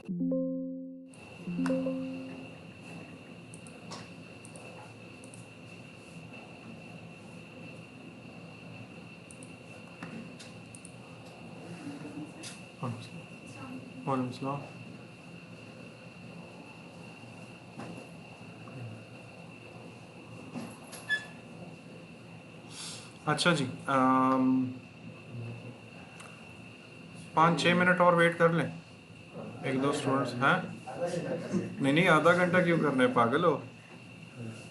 वालेकुम सलाम। अच्छा जी, 5-6 मिनट और वेट कर लें। एक दो स्टूडेंट्स हैं। नहीं नहीं, आधा घंटा क्यों करना है, पागल हो?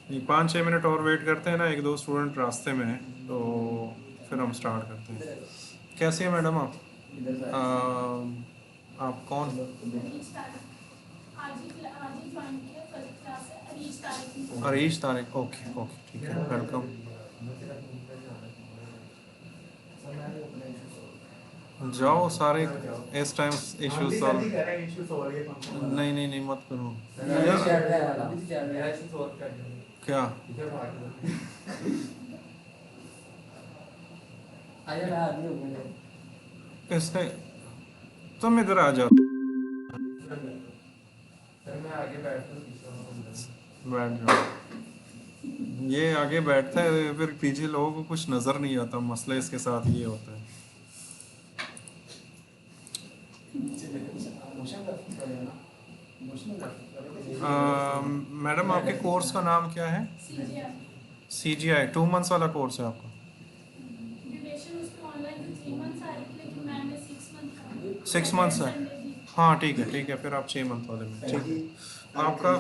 नहीं, 5-6 मिनट और वेट करते हैं ना, एक दो स्टूडेंट रास्ते में हैं, तो फिर हम स्टार्ट करते हैं। कैसे हैं मैडम आप? आप कौन? अरीश तारिक, ओके ओके, ठीक है, वेलकम। जाओ सारे इस टाइम इशू सॉल्व। नहीं नहीं नहीं, मत करो क्या। इसने, तुम इधर आ जाओ, बैठ जाओ। ये आगे बैठता है, फिर पीछे लोगों को कुछ नजर नहीं आता, मसला इसके साथ ये होता है। मैडम आपके कोर्स का नाम क्या है? CGI 2 मंथ्स वाला कोर्स है आपका? 6 मंथ्स है। हाँ ठीक है ठीक है, फिर आप 6 मंथ वाले में, ठीक है। आपका,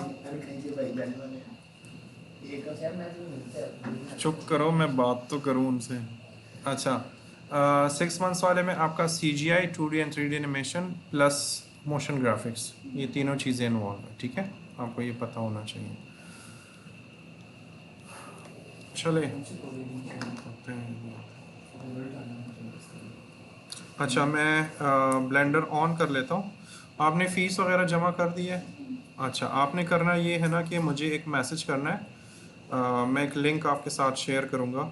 चुप करो, मैं बात तो करूँ उनसे। अच्छा, 6 मंथ्स वाले में आपका CGI 2D and 3D animation plus motion graphics, ये तीनों चीज़ें इन्वॉल्व है, ठीक है, आपको ये पता होना चाहिए। चले करते हैं। अच्छा, मैं ब्लेंडर ऑन कर लेता हूँ। आपने फ़ीस वगैरह जमा कर दी है? अच्छा, आपने करना ये है ना कि मुझे एक मैसेज करना है। मैं एक लिंक आपके साथ शेयर करूँगा।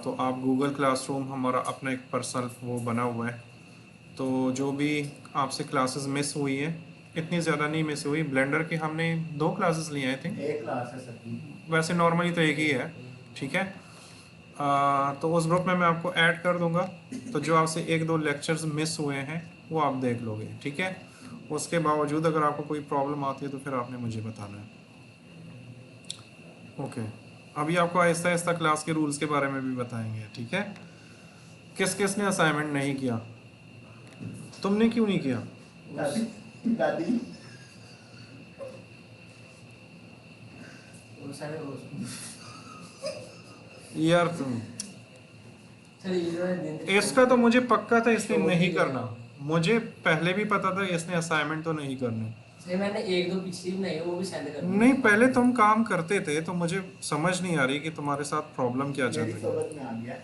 तो आप गूगल क्लासरूम, हमारा अपना एक पर्सनल वो बना हुआ है, तो जो भी आपसे क्लासेस मिस हुई है, इतनी ज़्यादा नहीं मिस हुई, ब्लेंडर के हमने 2 क्लासेस लिए आई थिंक, एक क्लास है सर, वैसे नॉर्मली तो एक ही है, ठीक है। तो उस ग्रुप में मैं आपको ऐड कर दूंगा, तो जो आपसे 1-2 लेक्चर्स मिस हुए हैं वो आप देख लोगे, ठीक है। उसके बावजूद अगर आपको कोई प्रॉब्लम आती है तो फिर आपने मुझे बताना है, ओके। अभी आपको आहिस्ता आहिस्ता क्लास के रूल्स के बारे में भी बताएंगे, ठीक है। किस किस ने असाइनमेंट नहीं किया? तुमने क्यों नहीं किया? दादी दादी यार तुम, इसका तो मुझे पक्का था इसने नहीं करना, मुझे पहले भी पता था इसने असाइनमेंट तो नहीं करने। मैंने एक दो पिछली बनाई है, वो भी सेंड कर नहीं, पहले तुम काम करते थे, तो मुझे समझ नहीं आ रही कि तुम्हारे साथ प्रॉब्लम क्या चल रही है।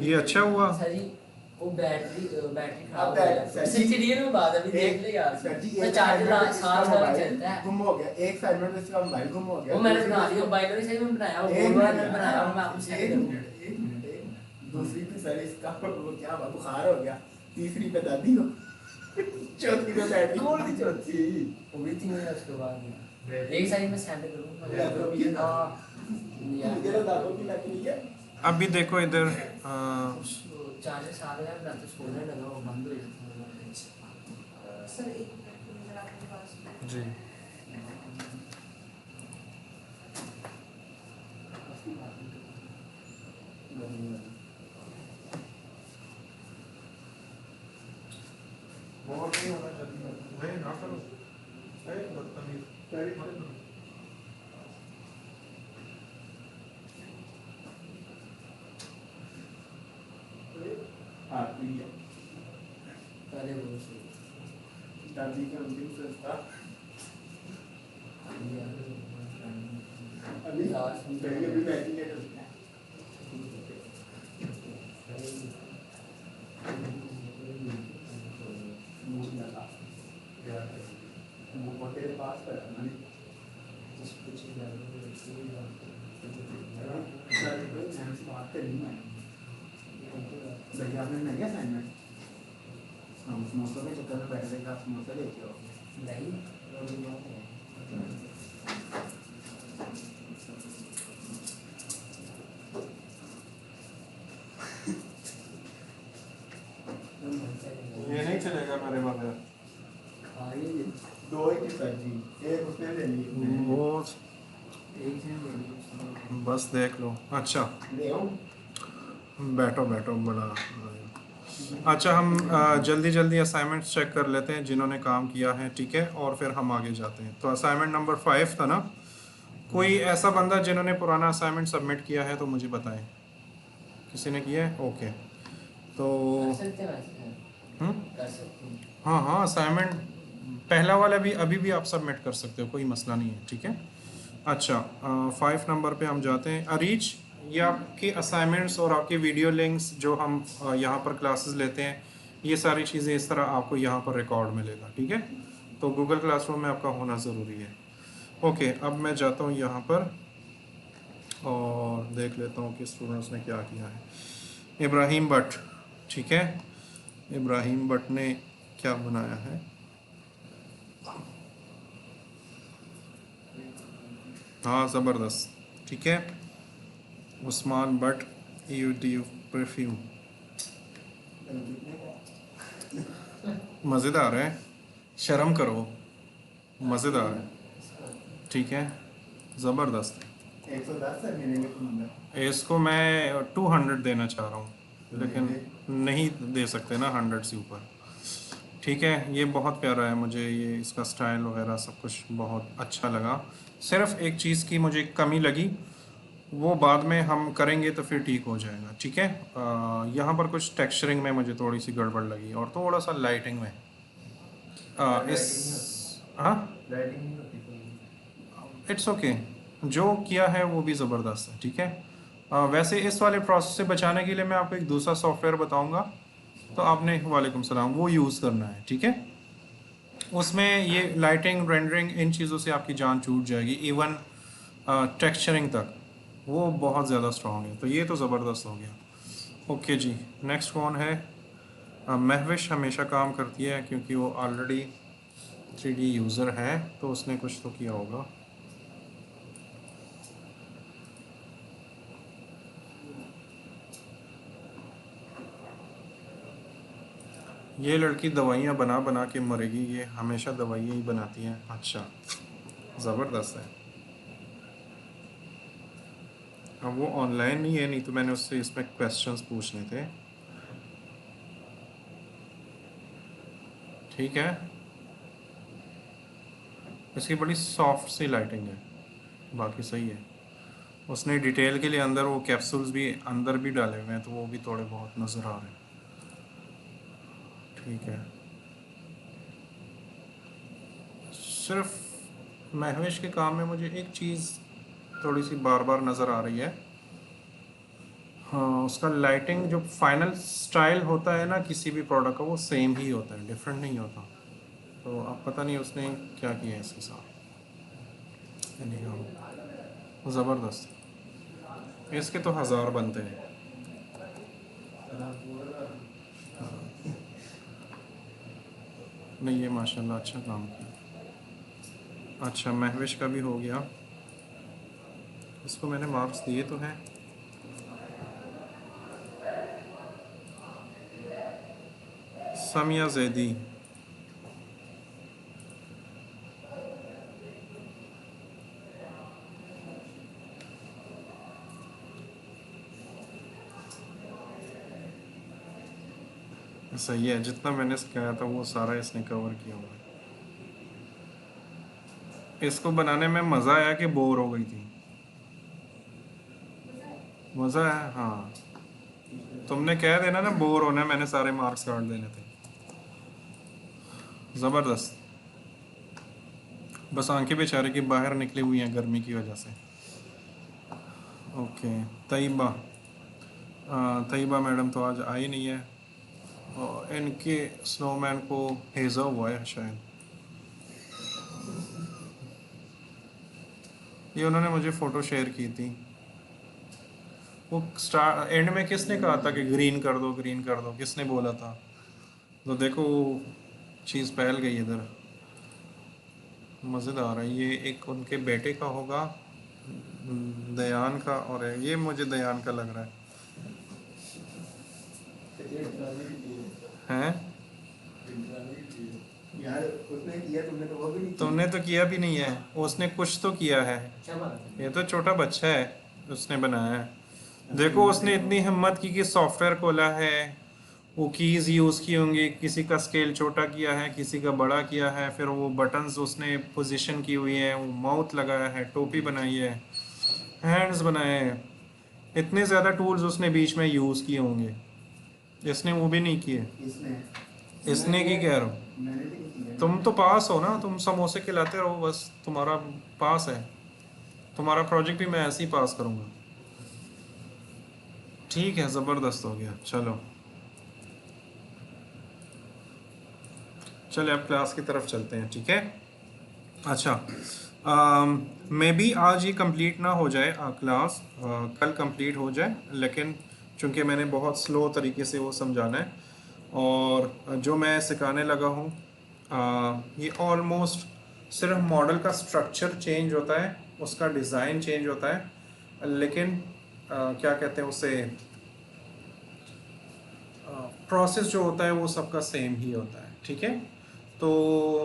ये अच्छा हुआ। वो बैटरी खराब हो गया। सीरियल में बात अभी देख ले यार, मैं चार्जर साथ साथ चलता है, गुम हो गया एक सेगमेंट में, इसका मोबाइल गुम हो गया। वो मैंने बना दिया, मोबाइल भी सही में बनाया, वो बोल रहा है बनाया, मैं आपको सेंड करूंगा। एक मिनट, दूसरी पे सर इसका वो क्या बुखार हो गया, तीसरी पे दादी हो, चौथी पे बैटरी, कौन सी चौथी, वो भी 3 मिनट के बाद एक साइड में सेंड करूंगा। हां ये दादो की लगी है। अभी देखो इधर, चार्जर सारे यार रात को सोने लगा, वो बंद हो जाता है सर। एक मिनट आपके पास जी, बहुत नहीं होना चाहिए, नहीं ना करो, बदतमीज मत करो। हाँ ठीक है, पहले वो दादी का अंतिम संस्कार अभी पहले भी बैठिंग है। वो तेरे पास पर बात करनी है भैया, आपने नहीं असाइनमेंट हम समोसा के चक्कर में बैठ गए, आप समोसा लेके आओ। नहीं ये नहीं चलेगा मेरे बगैर। दो ही की सब्जी, एक उसने ले ली। वो एक से ले लो। बस देख लो। अच्छा ले आओ। बैठो बैठो बड़ा। अच्छा हम जल्दी जल्दी असाइनमेंट्स चेक कर लेते हैं जिन्होंने काम किया है, ठीक है, और फिर हम आगे जाते हैं। तो असाइनमेंट नंबर 5 था ना, कोई ऐसा बंदा जिन्होंने पुराना असाइनमेंट सबमिट किया है तो मुझे बताएं। किसी ने किया है? ओके तो कर सकते हैं वैसे। कर सकते हैं। हाँ हाँ असाइनमेंट पहला वाला भी अभी भी आप सबमिट कर सकते हो, कोई मसला नहीं है, ठीक है। अच्छा 5 नंबर पे हम जाते हैं। अरीज, ये आपके असाइनमेंट्स और आपके वीडियो लिंक्स जो हम यहाँ पर क्लासेस लेते हैं, ये सारी चीज़ें इस तरह आपको यहाँ पर रिकॉर्ड मिलेगा, ठीक है। तो गूगल क्लासरूम में आपका होना ज़रूरी है। ओके अब मैं जाता हूँ यहाँ पर और देख लेता हूँ कि स्टूडेंट्स ने क्या किया है। इब्राहिम भट्ट, ठीक है, इब्राहिम भट्ट ने क्या बनाया है? हाँ ज़बरदस्त, ठीक है। उस्मान भट्ट यूट्यूब परफ्यूम, मज़ेदार है, शर्म करो, मज़ेदार है, ठीक है, ज़बरदस्त। 110 है मिलेंगे तुम्हारे। इसको मैं 200 देना चाह रहा हूँ, लेकिन नहीं दे सकते ना 100 से ऊपर, ठीक है। ये बहुत प्यारा है, मुझे ये इसका स्टाइल वगैरह सब कुछ बहुत अच्छा लगा। सिर्फ एक चीज़ की मुझे कमी लगी, वो बाद में हम करेंगे तो फिर ठीक हो जाएगा, ठीक है। यहाँ पर कुछ टेक्सचरिंग में मुझे थोड़ी सी गड़बड़ लगी और थोड़ा सा लाइटिंग में इस हाँ लाइटिंग नहीं होती कोई। इट्स ओके, जो किया है वो भी ज़बरदस्त है, ठीक है। वैसे इस वाले प्रोसेस से बचाने के लिए मैं आपको एक दूसरा सॉफ्टवेयर बताऊंगा, तो आपने वालेकुम सलाम वो यूज़ करना है, ठीक है। उसमें ये लाइटिंग रेंडरिंग इन चीज़ों से आपकी जान छूट जाएगी, इवन टेक्सचरिंग तक वो बहुत ज़्यादा स्ट्रॉन्ग है। तो ये तो ज़बरदस्त हो गया। ओके जी, नेक्स्ट कौन है? महविश हमेशा काम करती है क्योंकि वो ऑलरेडी 3D यूज़र है, तो उसने कुछ तो किया होगा। ये लड़की दवाइयाँ बना बना के मरेगी, ये हमेशा दवाइयाँ ही बनाती हैं। अच्छा ज़बरदस्त है। अब वो ऑनलाइन नहीं है, नहीं तो मैंने उससे इसमें क्वेश्चंस पूछने थे, ठीक है। इसकी बड़ी सॉफ्ट सी लाइटिंग है, बाकी सही है। उसने डिटेल के लिए अंदर वो कैप्सूल्स भी अंदर भी डाले हुए हैं, तो वो भी थोड़े बहुत नज़र आ रहे हैं, ठीक है। सिर्फ महविश के काम में मुझे एक चीज़ थोड़ी सी बार बार नज़र आ रही है, हाँ, उसका लाइटिंग जो फाइनल स्टाइल होता है ना किसी भी प्रोडक्ट का, वो सेम ही होता है, डिफरेंट नहीं होता। तो अब पता नहीं उसने क्या किया है इसके साथ। ज़बरदस्त, इसके तो 1000 बनते हैं। नहीं ये माशाल्लाह अच्छा काम किया। अच्छा महविश का भी हो गया, इसको मैंने मार्क्स दिए तो हैं। समिया जैदी, सही है, जितना मैंने सिखाया था वो सारा इसने कवर किया हुआ है। इसको बनाने में मज़ा आया कि बोर हो गई थी? मज़ा आया, हाँ। तुमने कह देना ना बोर होना है, मैंने सारे मार्क्स काट देने थे। ज़बरदस्त, बस आंखें बेचारे की बाहर निकली हुई हैं गर्मी की वजह से। ओके तैयबा, तैयबा मैडम तो आज आई नहीं है, और इनके स्नोमैन को भेजा हुआ है शायद। ये उन्होंने मुझे फ़ोटो शेयर की थी। वो स्टार एंड में किसने कहा था कि ग्रीन कर दो, ग्रीन कर दो, किसने बोला था? तो देखो वो चीज़ फैल गई इधर, मज़ेदार है। ये एक उनके बेटे का होगा, दयान का, और ये मुझे दयान का लग रहा है हैं। यार उसने किया, तुमने तो वो भी नहीं तुमने तो किया भी नहीं है, उसने कुछ तो किया है। अच्छा बात ये तो छोटा बच्चा है, उसने बनाया है। देखो उसने इतनी हिम्मत की कि सॉफ्टवेयर खोला है, वो कीज़ यूज़ की होंगी, किसी का स्केल छोटा किया है, किसी का बड़ा किया है, फिर वो बटन्स उसने पोजीशन की हुई है, वो माउथ लगाया है, टोपी बनाई है, हैंड्स बनाए हैं। इतने ज़्यादा टूल्स उसने बीच में यूज़ किए होंगे, इसने वो भी नहीं किए। इसने इसने की कह रहा हूँ, मैंने भी नहीं किया। तुम तो पास हो ना, तुम समोसे खिलाते रहो बस, तुम्हारा पास है। तुम्हारा प्रोजेक्ट भी मैं ऐसे ही पास करूँगा। ठीक है, ज़बरदस्त हो गया। चलो चले अब क्लास की तरफ चलते हैं, ठीक है। अच्छा, मे बी आज ये कंप्लीट ना हो जाए क्लास, कल कंप्लीट हो जाए, लेकिन चूंकि मैंने बहुत स्लो तरीके से वो समझाना है, और जो मैं सिखाने लगा हूँ ये ऑलमोस्ट सिर्फ मॉडल का स्ट्रक्चर चेंज होता है, उसका डिज़ाइन चेंज होता है, लेकिन क्या कहते हैं उसे, प्रोसेस जो होता है वो सबका सेम ही होता है, ठीक है। तो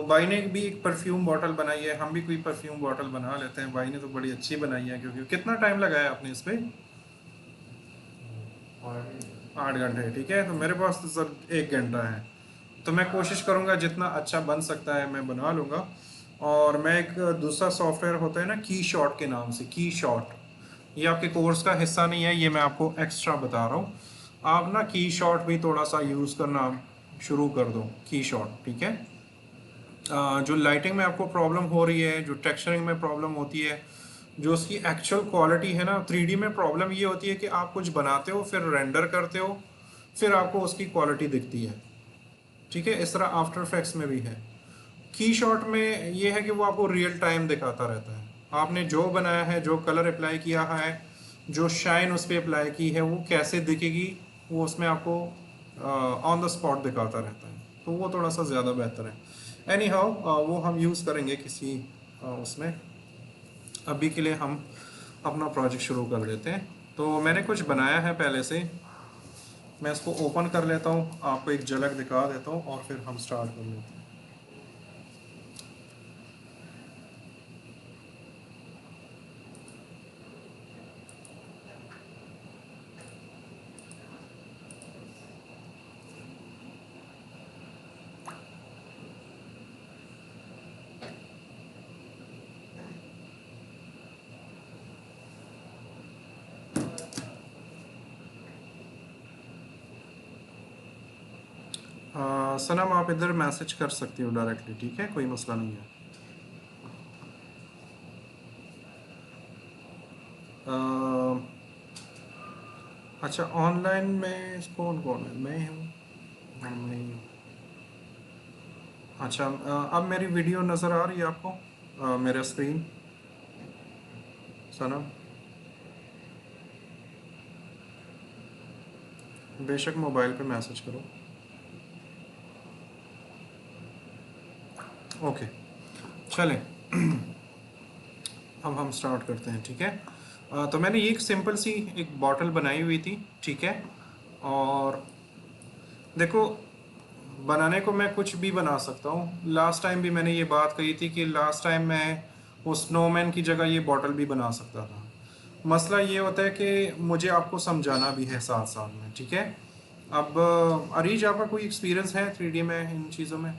भाई ने भी एक परफ्यूम बॉटल बनाई है, हम भी कोई परफ्यूम बॉटल बना लेते हैं। भाई ने तो बड़ी अच्छी बनाई है, क्योंकि कितना टाइम लगाया आपने इस पे? 8 घंटे, ठीक है। तो मेरे पास तो सर 1 घंटा है, तो मैं कोशिश करूँगा जितना अच्छा बन सकता है मैं बना लूँगा। और मैं एक दूसरा सॉफ्टवेयर होता है ना, की शॉट के नाम से, की शॉट, ये आपके कोर्स का हिस्सा नहीं है, ये मैं आपको एक्स्ट्रा बता रहा हूँ। आप ना की शॉट भी थोड़ा सा यूज़ करना शुरू कर दो, की शॉट, ठीक है। जो लाइटिंग में आपको प्रॉब्लम हो रही है, जो टेक्सचरिंग में प्रॉब्लम होती है, जो उसकी एक्चुअल क्वालिटी है ना, 3D में प्रॉब्लम ये होती है कि आप कुछ बनाते हो, फिर रेंडर करते हो, फिर आपको उसकी क्वालिटी दिखती है, ठीक है। इस तरह आफ्टर इफेक्ट्स में भी है। की शॉट में ये है कि वो आपको रियल टाइम दिखाता रहता है, आपने जो बनाया है, जो कलर अप्लाई किया है, जो शाइन उस पर अप्लाई की है, वो कैसे दिखेगी, वो उसमें आपको ऑन द स्पॉट दिखाता रहता है, तो वो थोड़ा सा ज़्यादा बेहतर है। एनी हाउ वो हम यूज़ करेंगे किसी उसमें। अभी के लिए हम अपना प्रोजेक्ट शुरू कर लेते हैं। तो मैंने कुछ बनाया है पहले से, मैं इसको ओपन कर लेता हूँ, आपको एक झलक दिखा देता हूँ, और फिर हम स्टार्ट कर लेते हैं। सनम आप इधर मैसेज कर सकती हो डायरेक्टली, ठीक है, कोई मसला नहीं है। अच्छा, ऑनलाइन में कौन कौन है? मैं हूँ, मैं ही हूँ। अच्छा, अब मेरी वीडियो नज़र आ रही है आपको, मेरा स्क्रीन? सनम बेशक मोबाइल पे मैसेज करो। ओके, चलें अब हम स्टार्ट करते हैं, ठीक है। तो मैंने ये एक सिंपल सी एक बॉटल बनाई हुई थी, ठीक है। और देखो, बनाने को मैं कुछ भी बना सकता हूँ। लास्ट टाइम भी मैंने ये बात कही थी कि लास्ट टाइम मैं वो स्नोमैन की जगह ये बॉटल भी बना सकता था। मसला ये होता है कि मुझे आपको समझाना भी है साथ साथ में, ठीक है। अब अरीज, आपका कोई एक्सपीरियंस है 3D में, इन चीज़ों में?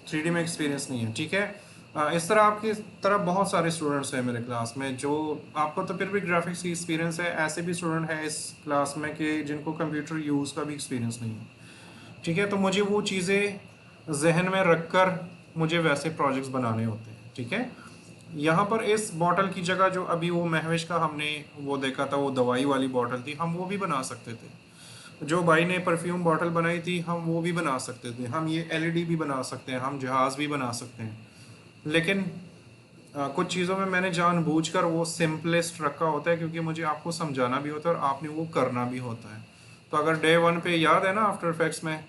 3D में एक्सपीरियंस नहीं है, ठीक है। इस तरह आपकी तरह बहुत सारे स्टूडेंट्स हैं मेरे क्लास में, जो आपको तो फिर भी ग्राफिक्स की एक्सपीरियंस है, ऐसे भी स्टूडेंट हैं इस क्लास में कि जिनको कंप्यूटर यूज़ का भी एक्सपीरियंस नहीं है, ठीक है। तो मुझे वो चीज़ें जहन में रख कर मुझे वैसे प्रोजेक्ट्स बनाने होते हैं, ठीक है। यहाँ पर इस बॉटल की जगह जो अभी वो महविश का हमने वो देखा था, वो दवाई वाली बॉटल थी, हम वो भी बना सकते थे। जो भाई ने परफ्यूम बॉटल बनाई थी, हम वो भी बना सकते थे। हम ये एलईडी भी बना सकते हैं, हम जहाज़ भी बना सकते हैं। लेकिन कुछ चीज़ों में मैंने जानबूझकर वो सिंपलेस्ट रखा होता है, क्योंकि मुझे आपको समझाना भी होता है और आपने वो करना भी होता है। तो अगर डे 1 पे याद है ना आफ्टर इफेक्ट्स में,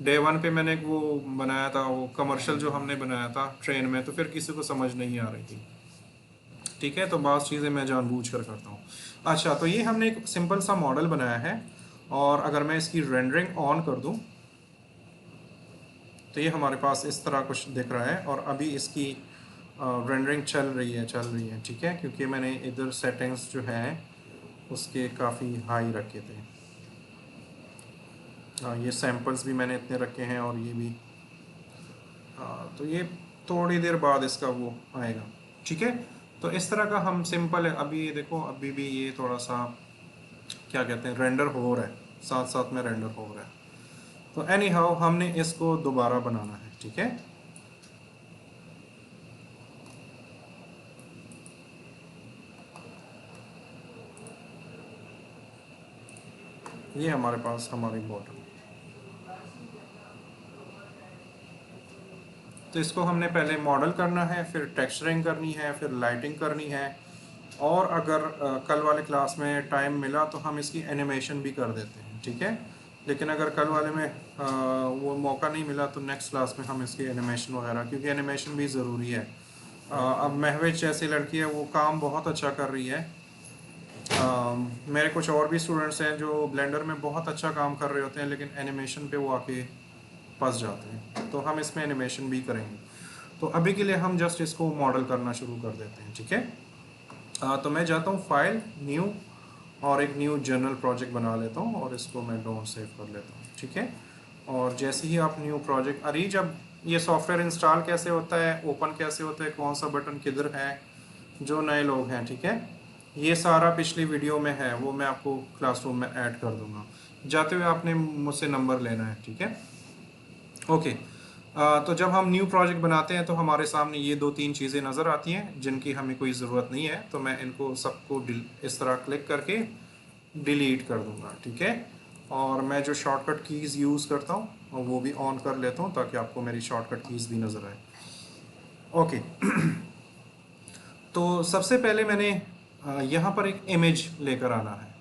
डे 1 पे मैंने एक वो बनाया था, वो कमर्शियल जो हमने बनाया था ट्रेन में, तो फिर किसी को समझ नहीं आ रही थी। ठीक है, तो बात चीज़ें मैं जानबूझ कर करता हूँ। अच्छा, तो ये हमने एक सिंपल सा मॉडल बनाया है, और अगर मैं इसकी रेंडरिंग ऑन कर दूँ तो ये हमारे पास इस तरह कुछ दिख रहा है, और अभी इसकी रेंडरिंग चल रही है। ठीक है, क्योंकि मैंने इधर सेटिंग्स जो है उसके काफ़ी हाई रखे थे। ये सैम्पल्स भी मैंने इतने रखे हैं, और ये भी। तो ये थोड़ी देर बाद इसका वो आएगा। ठीक है, तो इस तरह का हम सिंपल है। अभी ये देखो, अभी भी ये थोड़ा सा क्या कहते हैं, रेंडर हो रहा है, साथ साथ में रेंडर हो रहा है। तो एनी हाउ हमने इसको दोबारा बनाना है। ठीक है, ये हमारे पास हमारी बॉटल। तो इसको हमने पहले मॉडल करना है, फिर टेक्सचरिंग करनी है, फिर लाइटिंग करनी है, और अगर कल वाले क्लास में टाइम मिला तो हम इसकी एनिमेशन भी कर देते हैं। ठीक है, लेकिन अगर कल वाले में वो मौका नहीं मिला तो नेक्स्ट क्लास में हम इसकी एनिमेशन वगैरह, क्योंकि एनिमेशन भी ज़रूरी है। अब महवेज जैसी लड़की है, वो काम बहुत अच्छा कर रही है। मेरे कुछ और भी स्टूडेंट्स हैं जो ब्लेंडर में बहुत अच्छा काम कर रहे होते हैं, लेकिन एनिमेशन पे वो आके फंस जाते हैं। तो हम इसमें एनिमेशन भी करेंगे। तो अभी के लिए हम जस्ट इसको मॉडल करना शुरू कर देते हैं। ठीक है, तो मैं जाता हूँ फाइल, न्यू, और एक न्यू जर्नल प्रोजेक्ट बना लेता हूँ, और इसको मैं डोंट सेव कर लेता हूँ। ठीक है, और जैसे ही आप न्यू प्रोजेक्ट, अरे जब ये सॉफ्टवेयर इंस्टॉल कैसे होता है, ओपन कैसे होता है, कौन सा बटन किधर है, जो नए लोग हैं, ठीक है, ये सारा पिछली वीडियो में है, वो मैं आपको क्लासरूम में ऐड कर दूंगा। जाते हुए आपने मुझसे नंबर लेना है। ठीक है, ओके। तो जब हम न्यू प्रोजेक्ट बनाते हैं तो हमारे सामने ये 2-3 चीज़ें नज़र आती हैं जिनकी हमें कोई ज़रूरत नहीं है, तो मैं इनको सबको इस तरह क्लिक करके डिलीट कर दूंगा। ठीक है, और मैं जो शॉर्टकट कीज़ यूज़ करता हूँ वो भी ऑन कर लेता हूँ, ताकि आपको मेरी शॉर्टकट कीज़ भी नज़र आए। ओके, तो सबसे पहले मैंने यहाँ पर एक इमेज लेकर आना है।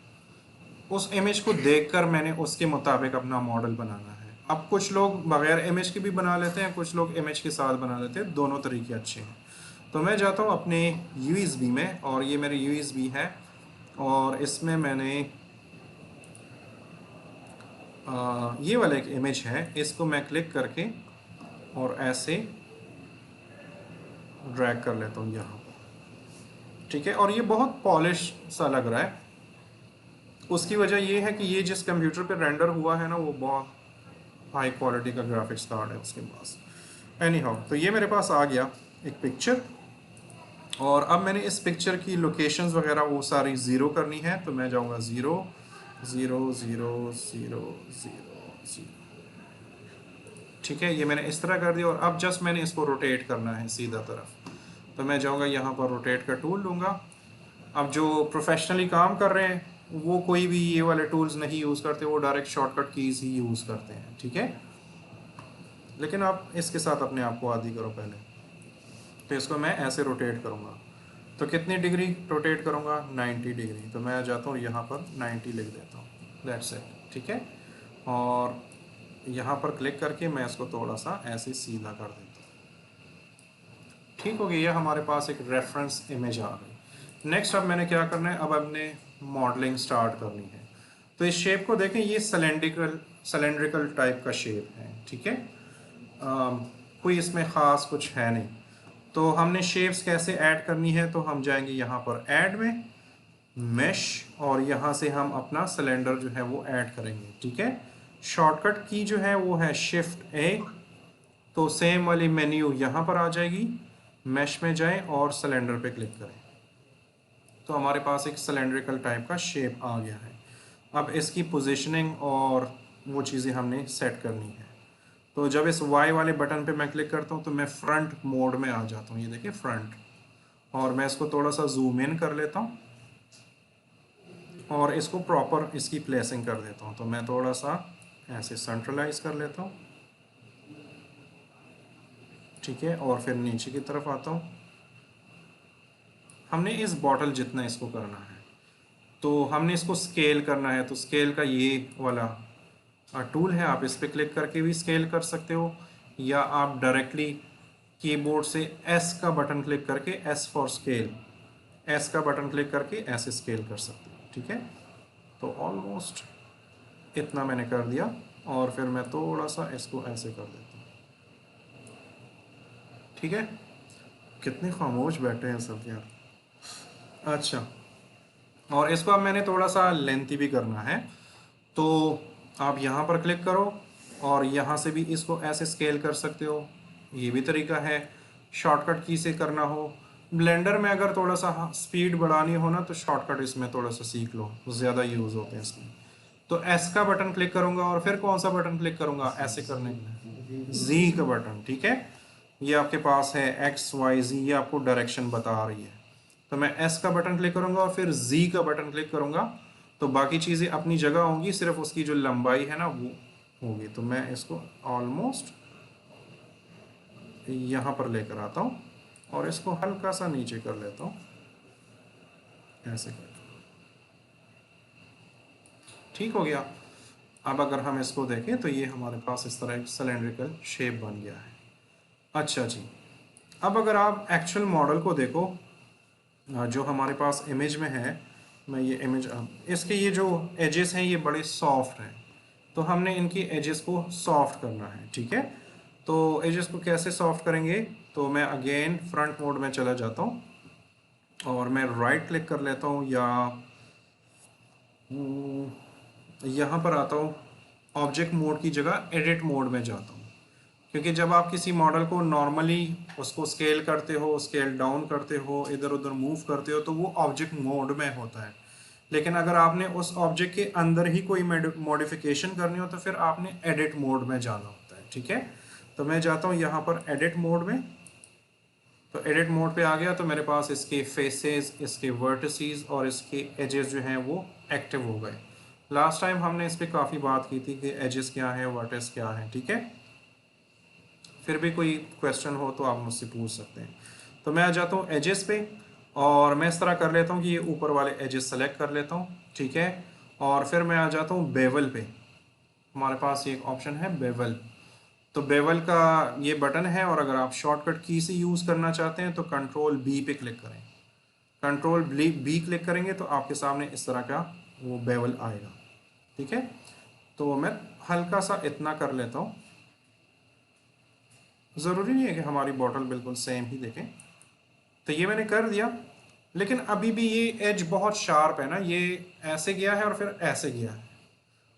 उस इमेज को देखकर मैंने उसके मुताबिक अपना मॉडल बनाना है। अब कुछ लोग बगैर इमेज के भी बना लेते हैं, कुछ लोग इमेज के साथ बना लेते हैं, दोनों तरीके अच्छे हैं। तो मैं जाता हूँ अपने USB में, और ये मेरी USB है, और इसमें मैंने ये वाला एक इमेज है, इसको मैं क्लिक करके और ऐसे ड्रैग कर लेता हूँ यहाँ पर। ठीक है, और ये बहुत पॉलिश सा लग रहा है। उसकी वजह ये है कि ये जिस कंप्यूटर पे रेंडर हुआ है ना, वो बहुत हाई क्वालिटी का ग्राफिक्स कार्ड है उसके पास। एनी हाउ, तो ये मेरे पास आ गया एक पिक्चर, और अब मैंने इस पिक्चर की लोकेशंस वगैरह वो सारी ज़ीरो करनी है। तो मैं जाऊँगा 0 0 0 0 0 0। ठीक है, ये मैंने इस तरह कर दिया, और अब जस्ट मैंने इसको रोटेट करना है सीधा तरफ। तो मैं जाऊँगा यहाँ पर, रोटेट का टूल लूँगा। अब जो प्रोफेशनली काम कर रहे हैं वो कोई भी ये वाले टूल्स नहीं यूज़ करते, वो डायरेक्ट शॉर्टकट कीज़ ही यूज़ करते हैं। ठीक है, लेकिन आप इसके साथ अपने आप को आदी करो पहले। तो इसको मैं ऐसे रोटेट करूँगा, तो कितनी डिग्री रोटेट करूँगा, 90 डिग्री। तो मैं जाता हूँ यहाँ पर 90 लिख देता हूँ, दैट्स इट। ठीक है, और यहाँ पर क्लिक करके मैं इसको थोड़ा सा ऐसे सीधा कर देता हूँ। ठीक हो गया, ये हमारे पास एक रेफरेंस इमेज आ गई। नेक्स्ट अब मैंने क्या करना है, अब हमने मॉडलिंग स्टार्ट करनी है। तो इस शेप को देखें, ये सिलेंड्रिकल टाइप का शेप है। ठीक है, कोई इसमें ख़ास कुछ है नहीं। तो हमने शेप्स कैसे ऐड करनी है, तो हम जाएंगे यहाँ पर ऐड में, मेश, और यहाँ से हम अपना सिलेंडर जो है वो ऐड करेंगे। ठीक है, शॉर्टकट की जो है वो है Shift+A। तो सेम वाली मेन्यू यहाँ पर आ जाएगी, मेश में जाएं और सिलेंडर पे क्लिक करें। तो हमारे पास एक सिलेंड्रिकल टाइप का शेप आ गया है। अब इसकी पोजीशनिंग और वो चीज़ें हमने सेट करनी है। तो जब इस Y वाले बटन पे मैं क्लिक करता हूँ तो मैं फ्रंट मोड में आ जाता हूँ, ये देखिए फ्रंट, और मैं इसको थोड़ा सा जूम इन कर लेता हूँ, और इसको प्रॉपर इसकी प्लेसिंग कर देता हूँ। तो मैं थोड़ा सा ऐसे सेंट्रलाइज कर लेता हूँ। ठीक है, और फिर नीचे की तरफ आता हूँ। हमने इस बॉटल जितना इसको करना है। तो हमने इसको स्केल करना है, तो स्केल का ये वाला टूल है, आप इस पर क्लिक करके भी स्केल कर सकते हो, या आप डायरेक्टली कीबोर्ड से एस का बटन क्लिक करके, एस फॉर स्केल, एस का बटन क्लिक करके ऐसे स्केल कर सकते हो। ठीक है, तो ऑलमोस्ट इतना मैंने कर दिया, और फिर मैं थोड़ा सा इसको ऐसे कर देता हूँ। ठीक है, कितने खामोश बैठे हैं सब यार। अच्छा, और इसको अब मैंने थोड़ा सा लेंथी भी करना है, तो आप यहाँ पर क्लिक करो और यहाँ से भी इसको ऐसे स्केल कर सकते हो, ये भी तरीका है। शॉर्टकट की से करना हो, ब्लेंडर में अगर थोड़ा सा स्पीड बढ़ानी हो ना, तो शॉर्टकट इसमें थोड़ा सा सीख लो, ज़्यादा यूज़ होते हैं इसमें। तो एस का बटन क्लिक करूँगा और फिर कौन सा बटन क्लिक करूँगा ऐसे करने के लिए, जी का बटन। ठीक है, ये आपके पास है एक्स वाई जी, ये आपको डायरेक्शन बता रही है। तो मैं एस का बटन क्लिक करूँगा और फिर जी का बटन क्लिक करूँगा, तो बाकी चीज़ें अपनी जगह होंगी, सिर्फ उसकी जो लंबाई है ना वो होगी। तो मैं इसको ऑलमोस्ट यहाँ पर लेकर आता हूँ और इसको हल्का सा नीचे कर लेता हूँ ऐसे कर। ठीक हो गया। अब अगर हम इसको देखें तो ये हमारे पास इस तरह एक सिलेंड्रिकल शेप बन गया है। अच्छा जी, अब अगर आप एक्चुअल मॉडल को देखो, जो हमारे पास इमेज में है, मैं ये इमेज, इसके ये जो एजेस हैं ये बड़े सॉफ्ट हैं, तो हमने इनकी एजेस को सॉफ्ट करना है। ठीक है, तो एजेस को कैसे सॉफ्ट करेंगे, तो मैं अगेन फ्रंट मोड में चला जाता हूँ और मैं राइट क्लिक कर लेता हूँ, या यहाँ पर आता हूँ, ऑब्जेक्ट मोड की जगह एडिट मोड में जाता हूँ, क्योंकि जब आप किसी मॉडल को नॉर्मली उसको स्केल करते हो, स्केल डाउन करते हो, इधर उधर मूव करते हो, तो वो ऑब्जेक्ट मोड में होता है। लेकिन अगर आपने उस ऑब्जेक्ट के अंदर ही कोई मॉडिफिकेशन करनी हो, तो फिर आपने एडिट मोड में जाना होता है। ठीक है, तो मैं जाता हूँ यहाँ पर एडिट मोड में, तो एडिट मोड पे आ गया, तो मेरे पास इसके फेसेस, इसके वर्टिसेस और इसके एजेस जो हैं वो एक्टिव हो गए। लास्ट टाइम हमने इस पर काफ़ी बात की थी कि एजेस क्या है, वर्टिस क्या है। ठीक है, फिर भी कोई क्वेश्चन हो तो आप मुझसे पूछ सकते हैं। तो मैं आ जाता हूँ एजेस पे, और मैं इस तरह कर लेता हूँ कि ये ऊपर वाले एजेस सेलेक्ट कर लेता हूँ। ठीक है, और फिर मैं आ जाता हूँ बेवल पे, हमारे पास ये एक ऑप्शन है बेवल। तो बेवल का ये बटन है, और अगर आप शॉर्टकट की से यूज़ करना चाहते हैं तो कंट्रोल बी पे क्लिक करें। कंट्रोल बी क्लिक करेंगे तो आपके सामने इस तरह का वो बेवल आएगा। ठीक है, तो मैं हल्का सा इतना कर लेता हूँ, ज़रूरी नहीं है कि हमारी बॉटल बिल्कुल सेम ही देखें। तो ये मैंने कर दिया, लेकिन अभी भी ये एज बहुत शार्प है ना, ये ऐसे गया है और फिर ऐसे गया है।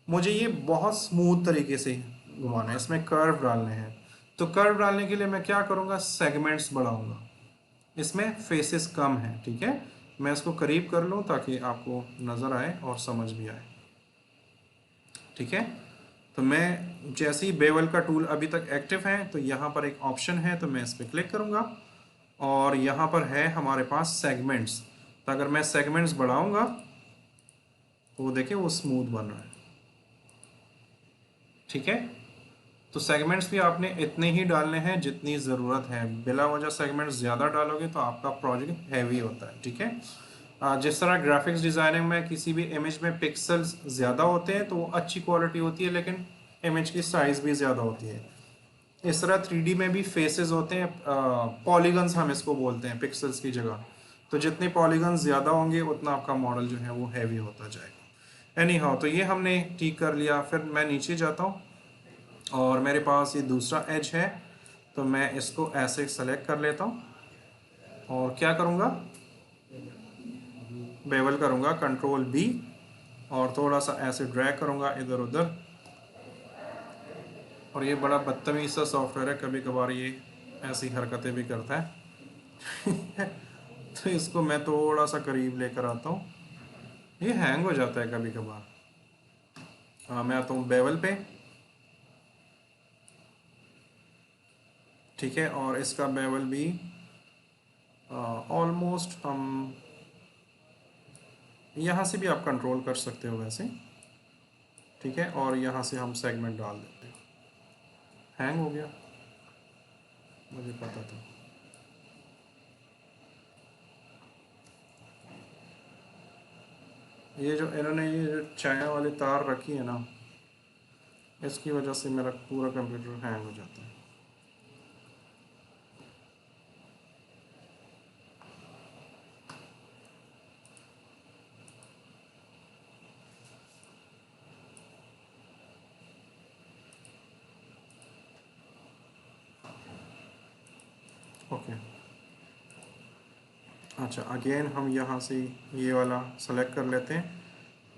मुझे ये बहुत स्मूथ तरीके से घुमाना है, इसमें कर्व डालने हैं। तो कर्व डालने के लिए मैं क्या करूँगा, सेगमेंट्स बढ़ाऊँगा, इसमें फेसेस कम हैं। ठीक है, मैं इसको करीब कर लूँ ताकि आपको नज़र आए और समझ भी आए। ठीक है, तो मैं जैसे ही बेवल का टूल अभी तक एक्टिव है, तो यहाँ पर एक ऑप्शन है, तो मैं इस पर क्लिक करूँगा और यहाँ पर है हमारे पास सेगमेंट्स। तो अगर मैं सेगमेंट्स बढ़ाऊँगा तो वो देखिए वो स्मूथ बन रहा है। ठीक है, तो सेगमेंट्स भी आपने इतने ही डालने हैं जितनी ज़रूरत है, बिला वजह सेगमेंट्स ज़्यादा डालोगे तो आपका प्रोजेक्ट हैवी होता है। ठीक है, जिस तरह ग्राफिक्स डिज़ाइनिंग में किसी भी इमेज में पिक्सल्स ज़्यादा होते हैं तो वो अच्छी क्वालिटी होती है, लेकिन इमेज की साइज़ भी ज़्यादा होती है। इस तरह 3D में भी फेसेस होते हैं, पॉलीगन्स हम इसको बोलते हैं पिक्सल्स की जगह। तो जितने पॉलीगन्स ज़्यादा होंगे उतना आपका मॉडल जो है वो हैवी होता जाएगा। एनी हाउ, तो ये हमने ठीक कर लिया। फिर मैं नीचे जाता हूँ और मेरे पास ये दूसरा एज है, तो मैं इसको ऐसे सेलेक्ट कर लेता हूँ और क्या करूँगा, बेवल करूँगा, कंट्रोल बी, और थोड़ा सा ऐसे ड्रैग करूँगा इधर उधर। और ये बड़ा बदतमीज़ सा सॉफ्टवेयर है, कभी कभार ये ऐसी हरकतें भी करता है। तो इसको मैं थोड़ा सा करीब लेकर आता हूँ, ये हैंग हो जाता है कभी कभार। मैं आता हूँ बेवल पे। ठीक है, और इसका बेवल भी ऑलमोस्ट हम यहाँ से भी आप कंट्रोल कर सकते हो वैसे। ठीक है, और यहाँ से हम सेगमेंट डाल देते हैं। हैंग हो गया, मुझे पता था। ये जो इन्होंने ये जो चाइना वाली तार रखी है ना, इसकी वजह से मेरा पूरा कंप्यूटर हैंग हो जाता है। ओके अच्छा, अगेन हम यहाँ से ये वाला सेलेक्ट कर लेते हैं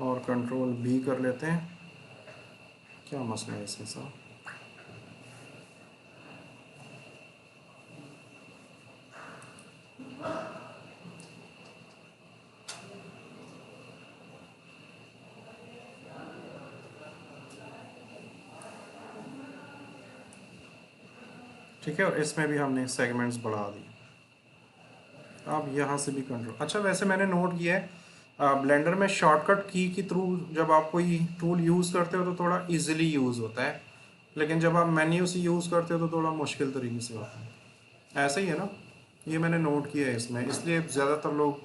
और कंट्रोल बी कर लेते हैं। क्या मसला है इसके साथ? ठीक है, और इसमें भी हमने सेगमेंट्स बढ़ा दिए। अब यहाँ से भी कंट्रोल। अच्छा, वैसे मैंने नोट किया है ब्लेंडर में शॉर्टकट की के थ्रू जब आप कोई टूल यूज़ करते हो तो थोड़ा इजीली यूज़ होता है, लेकिन जब आप मेन्यू से यूज़ करते हो तो थोड़ा मुश्किल तरीके से होता है। ऐसा ही है ना, ये मैंने नोट किया है इसमें, इसलिए ज़्यादातर लोग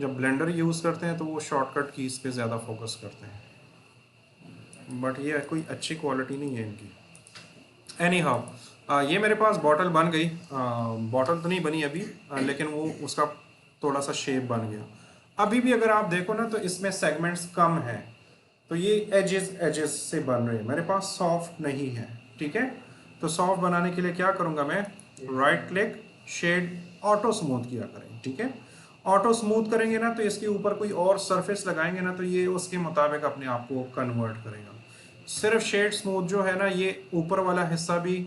जब ब्लेंडर यूज़ करते हैं तो वो शॉर्टकट कीज़ पे ज़्यादा फोकस करते हैं, बट ये कोई अच्छी क्वालिटी नहीं है इनकी। एनी हाउ ये मेरे पास बॉटल बन गई। बॉटल तो नहीं बनी अभी, लेकिन वो उसका थोड़ा सा शेप बन गया। अभी भी अगर आप देखो ना तो इसमें सेगमेंट्स कम हैं, तो ये एजेस एजेस से बन रहे हैं, मेरे पास सॉफ्ट नहीं है। ठीक है, तो सॉफ्ट बनाने के लिए क्या करूँगा मैं, right click, shade, auto smooth किया करें। ठीक है, ऑटो स्मूथ करेंगे ना तो इसके ऊपर कोई और सरफेस लगाएंगे ना तो ये उसके मुताबिक अपने आप को कन्वर्ट करेगा। सिर्फ शेड स्मूथ जो है ना, ये ऊपर वाला हिस्सा भी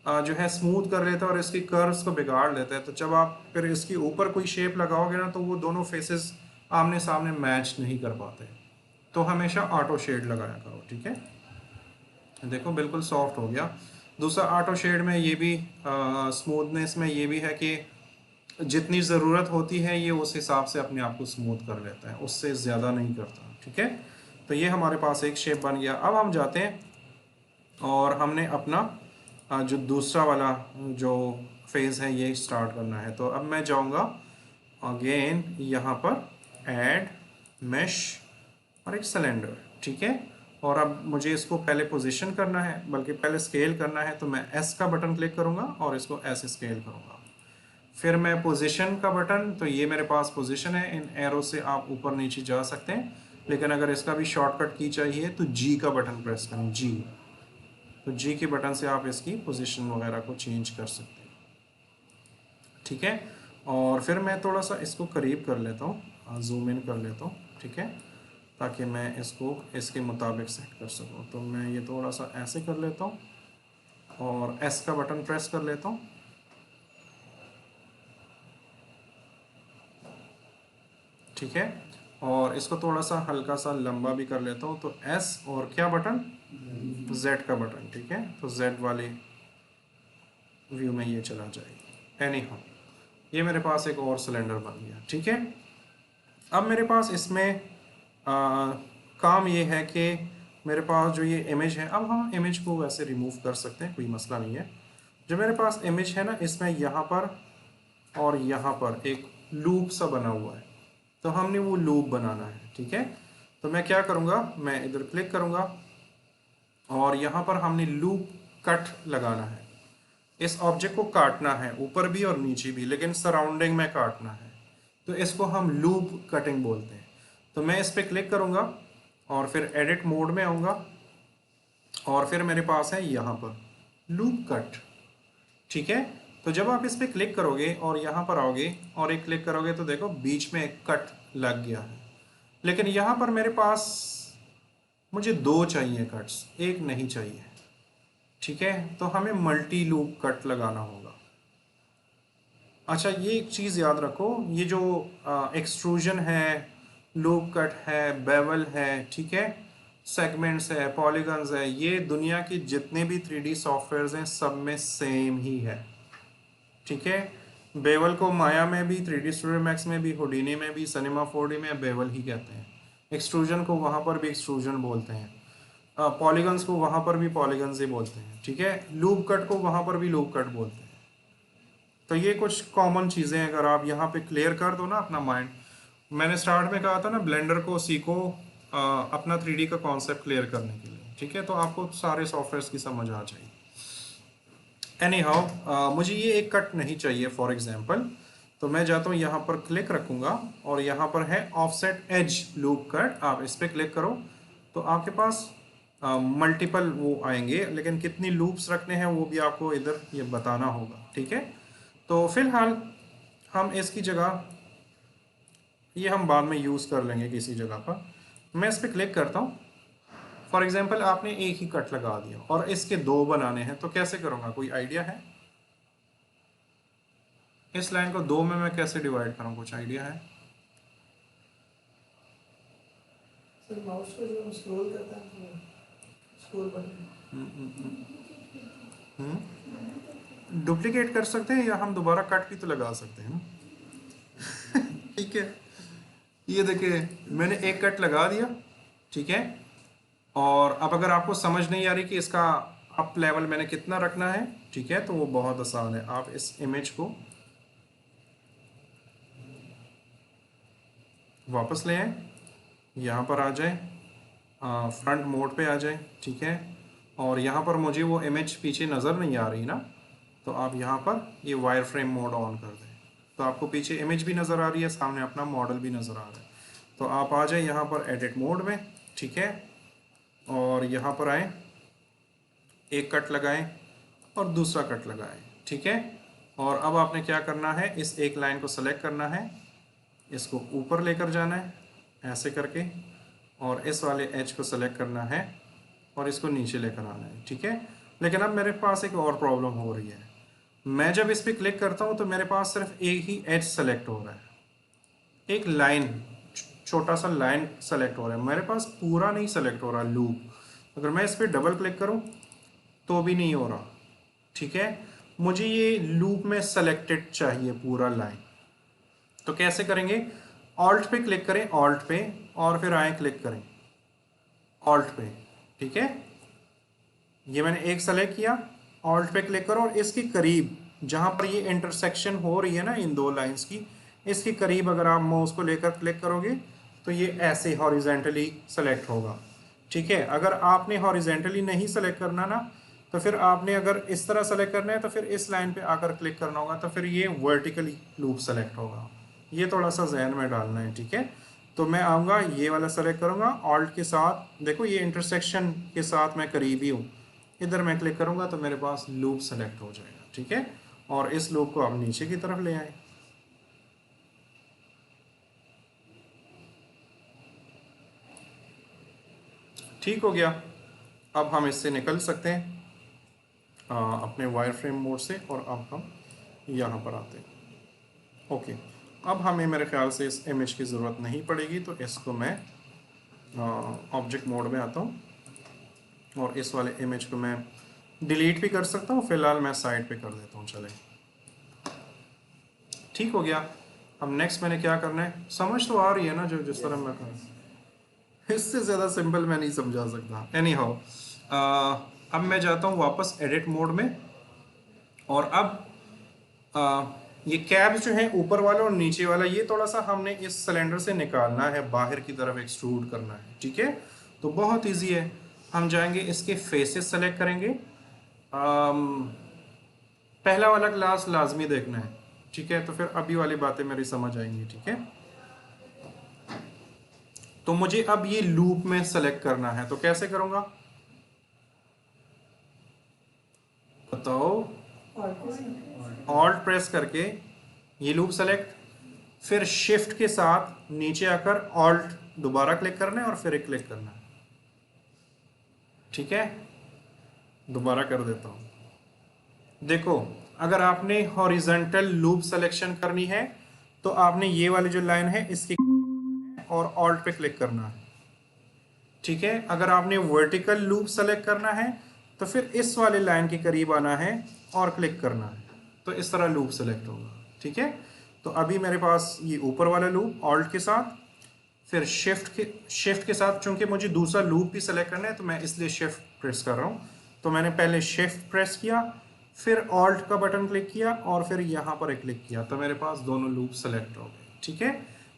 जो है स्मूथ कर लेता है और इसकी कर्व्स को बिगाड़ लेता है। तो जब आप फिर इसके ऊपर कोई शेप लगाओगे ना तो वो दोनों फेसेस आमने सामने मैच नहीं कर पाते। तो हमेशा ऑटो शेड लगाया करो। ठीक है, देखो बिल्कुल सॉफ्ट हो गया। दूसरा ऑटो शेड में ये भी स्मूथनेस में ये भी है कि जितनी ज़रूरत होती है ये उस हिसाब से अपने आप को स्मूथ कर लेता है, उससे ज़्यादा नहीं करता। ठीक है, तो ये हमारे पास एक शेप बन गया। अब हम जाते हैं और हमने अपना जो दूसरा वाला जो फेज़ है ये स्टार्ट करना है। तो अब मैं जाऊंगा अगेन यहाँ पर ऐड मेश और एक सिलेंडर। ठीक है, और अब मुझे इसको पहले पोजीशन करना है, बल्कि पहले स्केल करना है, तो मैं एस का बटन क्लिक करूँगा और इसको ऐसे स्केल करूँगा। फिर मैं पोजीशन का बटन, तो ये मेरे पास पोजीशन है, इन एरो से आप ऊपर नीचे जा सकते हैं, लेकिन अगर इसका भी शॉर्टकट की चाहिए तो जी का बटन प्रेस करें, जी। तो जी के बटन से आप इसकी पोजीशन वगैरह को चेंज कर सकते हैं। ठीक है, और फिर मैं थोड़ा सा इसको करीब कर लेता हूँ, जूम इन कर लेता हूँ। ठीक है, ताकि मैं इसको इसके मुताबिक सेट कर सकूँ। तो मैं ये थोड़ा सा ऐसे कर लेता हूँ और एस का बटन प्रेस कर लेता हूँ। ठीक है, और इसको थोड़ा सा हल्का सा लंबा भी कर लेता हूँ। तो एस और क्या बटन, जेड का बटन। ठीक है, तो जेड वाले व्यू में ये चला जाएगा। एनी हाउ ये मेरे पास एक और सिलेंडर बन गया। ठीक है, अब मेरे पास इसमें काम ये है कि मेरे पास जो ये इमेज है, अब हम इमेज को वैसे रिमूव कर सकते हैं, कोई मसला नहीं है। जो मेरे पास इमेज है ना, इसमें यहाँ पर और यहाँ पर एक लूप सा बना हुआ है, तो हमने वो लूप बनाना है। ठीक है, तो मैं क्या करूँगा, मैं इधर क्लिक करूँगा और यहाँ पर हमने लूप कट लगाना है। इस ऑब्जेक्ट को काटना है ऊपर भी और नीचे भी, लेकिन सराउंडिंग में काटना है, तो इसको हम लूप कटिंग बोलते हैं। तो मैं इस पर क्लिक करूँगा और फिर एडिट मोड में आऊँगा और फिर मेरे पास है यहाँ पर लूप कट। ठीक है, तो जब आप इस पर क्लिक करोगे और यहाँ पर आओगे और एक क्लिक करोगे तो देखो बीच में एक कट लग गया है, लेकिन यहाँ पर मेरे पास मुझे दो चाहिए कट्स, एक नहीं चाहिए। ठीक है, तो हमें मल्टी लूप कट लगाना होगा। अच्छा, ये एक चीज़ याद रखो, ये जो एक्सट्रूजन है, लूप कट है, बेवल है, ठीक है, सेगमेंट्स है, पॉलीगन्स है, ये दुनिया की जितने भी 3D सॉफ्टवेयर्स हैं सब में सेम ही है। ठीक है, बेवल को माया में भी, 3D स्टूडियो मैक्स में भी, होडिनी में भी, सिनेमा 4D में बेवल ही कहते हैं। एक्सट्रूजन को वहाँ पर भी एक्सट्रूजन बोलते हैं, पॉलीगन्स को वहाँ पर भी पॉलीगन्स ही बोलते हैं। ठीक है, लूप कट को वहाँ पर भी लूप कट बोलते हैं। तो ये कुछ कॉमन चीज़ें अगर आप यहाँ पे क्लियर कर दो ना अपना माइंड, मैंने स्टार्ट में कहा था ना, ब्लेंडर को सीखो अपना 3D का कॉन्सेप्ट क्लियर करने के लिए, ठीक है, तो आपको सारे सॉफ्टवेयर्स की समझ आ जाएगी। एनी हाउ मुझे ये एक कट नहीं चाहिए फॉर एग्जांपल, तो मैं जाता हूँ यहाँ पर क्लिक रखूँगा और यहाँ पर है ऑफसेट एज लूप कट, आप इस पर क्लिक करो तो आपके पास मल्टीपल वो आएंगे, लेकिन कितनी लूप्स रखने हैं वो भी आपको इधर ये बताना होगा, ठीक है। तो फिलहाल हम इसकी जगह, ये हम बाद में यूज़ कर लेंगे किसी जगह पर। मैं इस पर क्लिक करता हूँ। फॉर एग्जांपल आपने एक ही कट लगा दिया और इसके दो बनाने हैं, तो कैसे करूँगा, कोई आइडिया है? इस लाइन को दो में मैं कैसे डिवाइड करूँ, कुछ आइडिया है? सर माउस को जो स्क्रॉल करता है स्क्रॉल बटन डुप्लीकेट कर सकते हैं या हम दोबारा कट भी तो लगा सकते हैं। ठीक है, ये देखिए मैंने एक कट लगा दिया, ठीक है। और अब अगर आपको समझ नहीं आ रही कि इसका अप लेवल मैंने कितना रखना है, ठीक है, तो वो बहुत आसान है। आप इस इमेज को वापस ले आए, यहाँ पर आ जाए, फ्रंट मोड पे आ जाए, ठीक है। और यहाँ पर मुझे वो इमेज पीछे नज़र नहीं आ रही ना, तो आप यहाँ पर ये वायर फ्रेम मोड ऑन कर दें, तो आपको पीछे इमेज भी नज़र आ रही है, सामने अपना मॉडल भी नज़र आ रहा है। तो आप आ जाए यहाँ पर एडिट मोड में, ठीक है, और यहाँ पर आए, एक कट लगाएं और दूसरा कट लगाएं, ठीक है। और अब आपने क्या करना है, इस एक लाइन को सेलेक्ट करना है, इसको ऊपर लेकर जाना है ऐसे करके, और इस वाले एज को सेलेक्ट करना है और इसको नीचे लेकर आना है, ठीक है। लेकिन अब मेरे पास एक और प्रॉब्लम हो रही है, मैं जब इस पर क्लिक करता हूँ तो मेरे पास सिर्फ एक ही एज सेलेक्ट हो रहा है, एक लाइन, छोटा सा लाइन सेलेक्ट हो रहा है, मेरे पास पूरा नहीं सेलेक्ट हो रहा लूप। अगर मैं इस पर डबल क्लिक करूँ तो भी नहीं हो रहा, ठीक है। मुझे ये लूप में सेलेक्टेड चाहिए पूरा लाइन, तो कैसे करेंगे, ऑल्ट पे क्लिक करें, ऑल्ट पे, और फिर आए क्लिक करें ऑल्ट पे, ठीक है। ये मैंने एक सेलेक्ट किया, ऑल्ट पे क्लिक करो और इसके करीब जहां पर ये इंटरसेक्शन हो रही है ना इन दो लाइंस की, इसके करीब अगर आप माउस को लेकर क्लिक करोगे तो ये ऐसे हॉरिजेंटली सेलेक्ट होगा, ठीक है। अगर आपने हॉरिजेंटली नहीं सेलेक्ट करना ना, तो फिर आपने अगर इस तरह सेलेक्ट करना है तो फिर इस लाइन पे आकर क्लिक करना होगा, तो फिर ये वर्टिकली लूप सेलेक्ट होगा। ये थोड़ा सा जहन में डालना है, ठीक है। तो मैं आऊँगा, ये वाला सेलेक्ट करूँगा ऑल्ट के साथ, देखो ये इंटरसेक्शन के साथ मैं करीब ही हूँ, इधर मैं क्लिक करूँगा तो मेरे पास लूप सेलेक्ट हो जाएगा, ठीक है। और इस लूप को आप नीचे की तरफ ले आए, ठीक हो गया। अब हम इससे निकल सकते हैं अपने वायर फ्रेम मोड से, और अब हम यहाँ पर आते हैं। ओके, अब हमें मेरे ख्याल से इस इमेज की ज़रूरत नहीं पड़ेगी, तो इसको मैं ऑब्जेक्ट मोड में आता हूँ और इस वाले इमेज को मैं डिलीट भी कर सकता हूँ, फिलहाल मैं साइड पे कर देता हूँ, चले, ठीक हो गया। अब नेक्स्ट मैंने क्या करना है, समझ तो आ रही है ना जो जिस तरह मैं कर, इससे ज़्यादा सिंपल मैं नहीं समझा सकता। एनी हाउ, अब मैं जाता हूँ वापस एडिट मोड में, और अब ये कैप जो है ऊपर वाला और नीचे वाला, ये थोड़ा सा हमने इस सिलेंडर से निकालना है, बाहर की तरफ एक्सट्रूड करना है, ठीक है। तो बहुत इजी है, हम जाएंगे इसके फेसेस सेलेक्ट करेंगे, पहला वाला क्लास लाजमी देखना है, ठीक है, तो फिर अभी वाली बातें मेरी समझ आएंगी, ठीक है। तो मुझे अब ये लूप में सेलेक्ट करना है, तो कैसे करूंगा बताओ, ऑल्ट प्रेस करके ये लूप सेलेक्ट, फिर शिफ्ट के साथ नीचे आकर ऑल्ट दोबारा क्लिक करना है और फिर एक क्लिक करना है, ठीक है। दोबारा कर देता हूं, देखो अगर आपने हॉरिजॉन्टल लूप सिलेक्शन करनी है तो आपने ये वाली जो लाइन है इसकी और ऑल्ट पे क्लिक करना है, ठीक है। अगर आपने वर्टिकल लूप सेलेक्ट करना है तो फिर इस वाले लाइन के करीब आना है और क्लिक करना है, तो इस तरह लूप सेलेक्ट होगा, ठीक है। तो अभी मेरे पास ये ऊपर वाला लूप ऑल्ट के साथ, फिर शिफ्ट के साथ, चूंकि मुझे दूसरा लूप भी सेलेक्ट करना है तो मैं इसलिए शिफ्ट प्रेस कर रहा हूँ। तो मैंने पहले शिफ्ट प्रेस किया, फिर ऑल्ट का बटन क्लिक किया और फिर यहाँ पर एक क्लिक किया, तो मेरे पास दोनों लूप सेलेक्ट हो गए, ठीक है।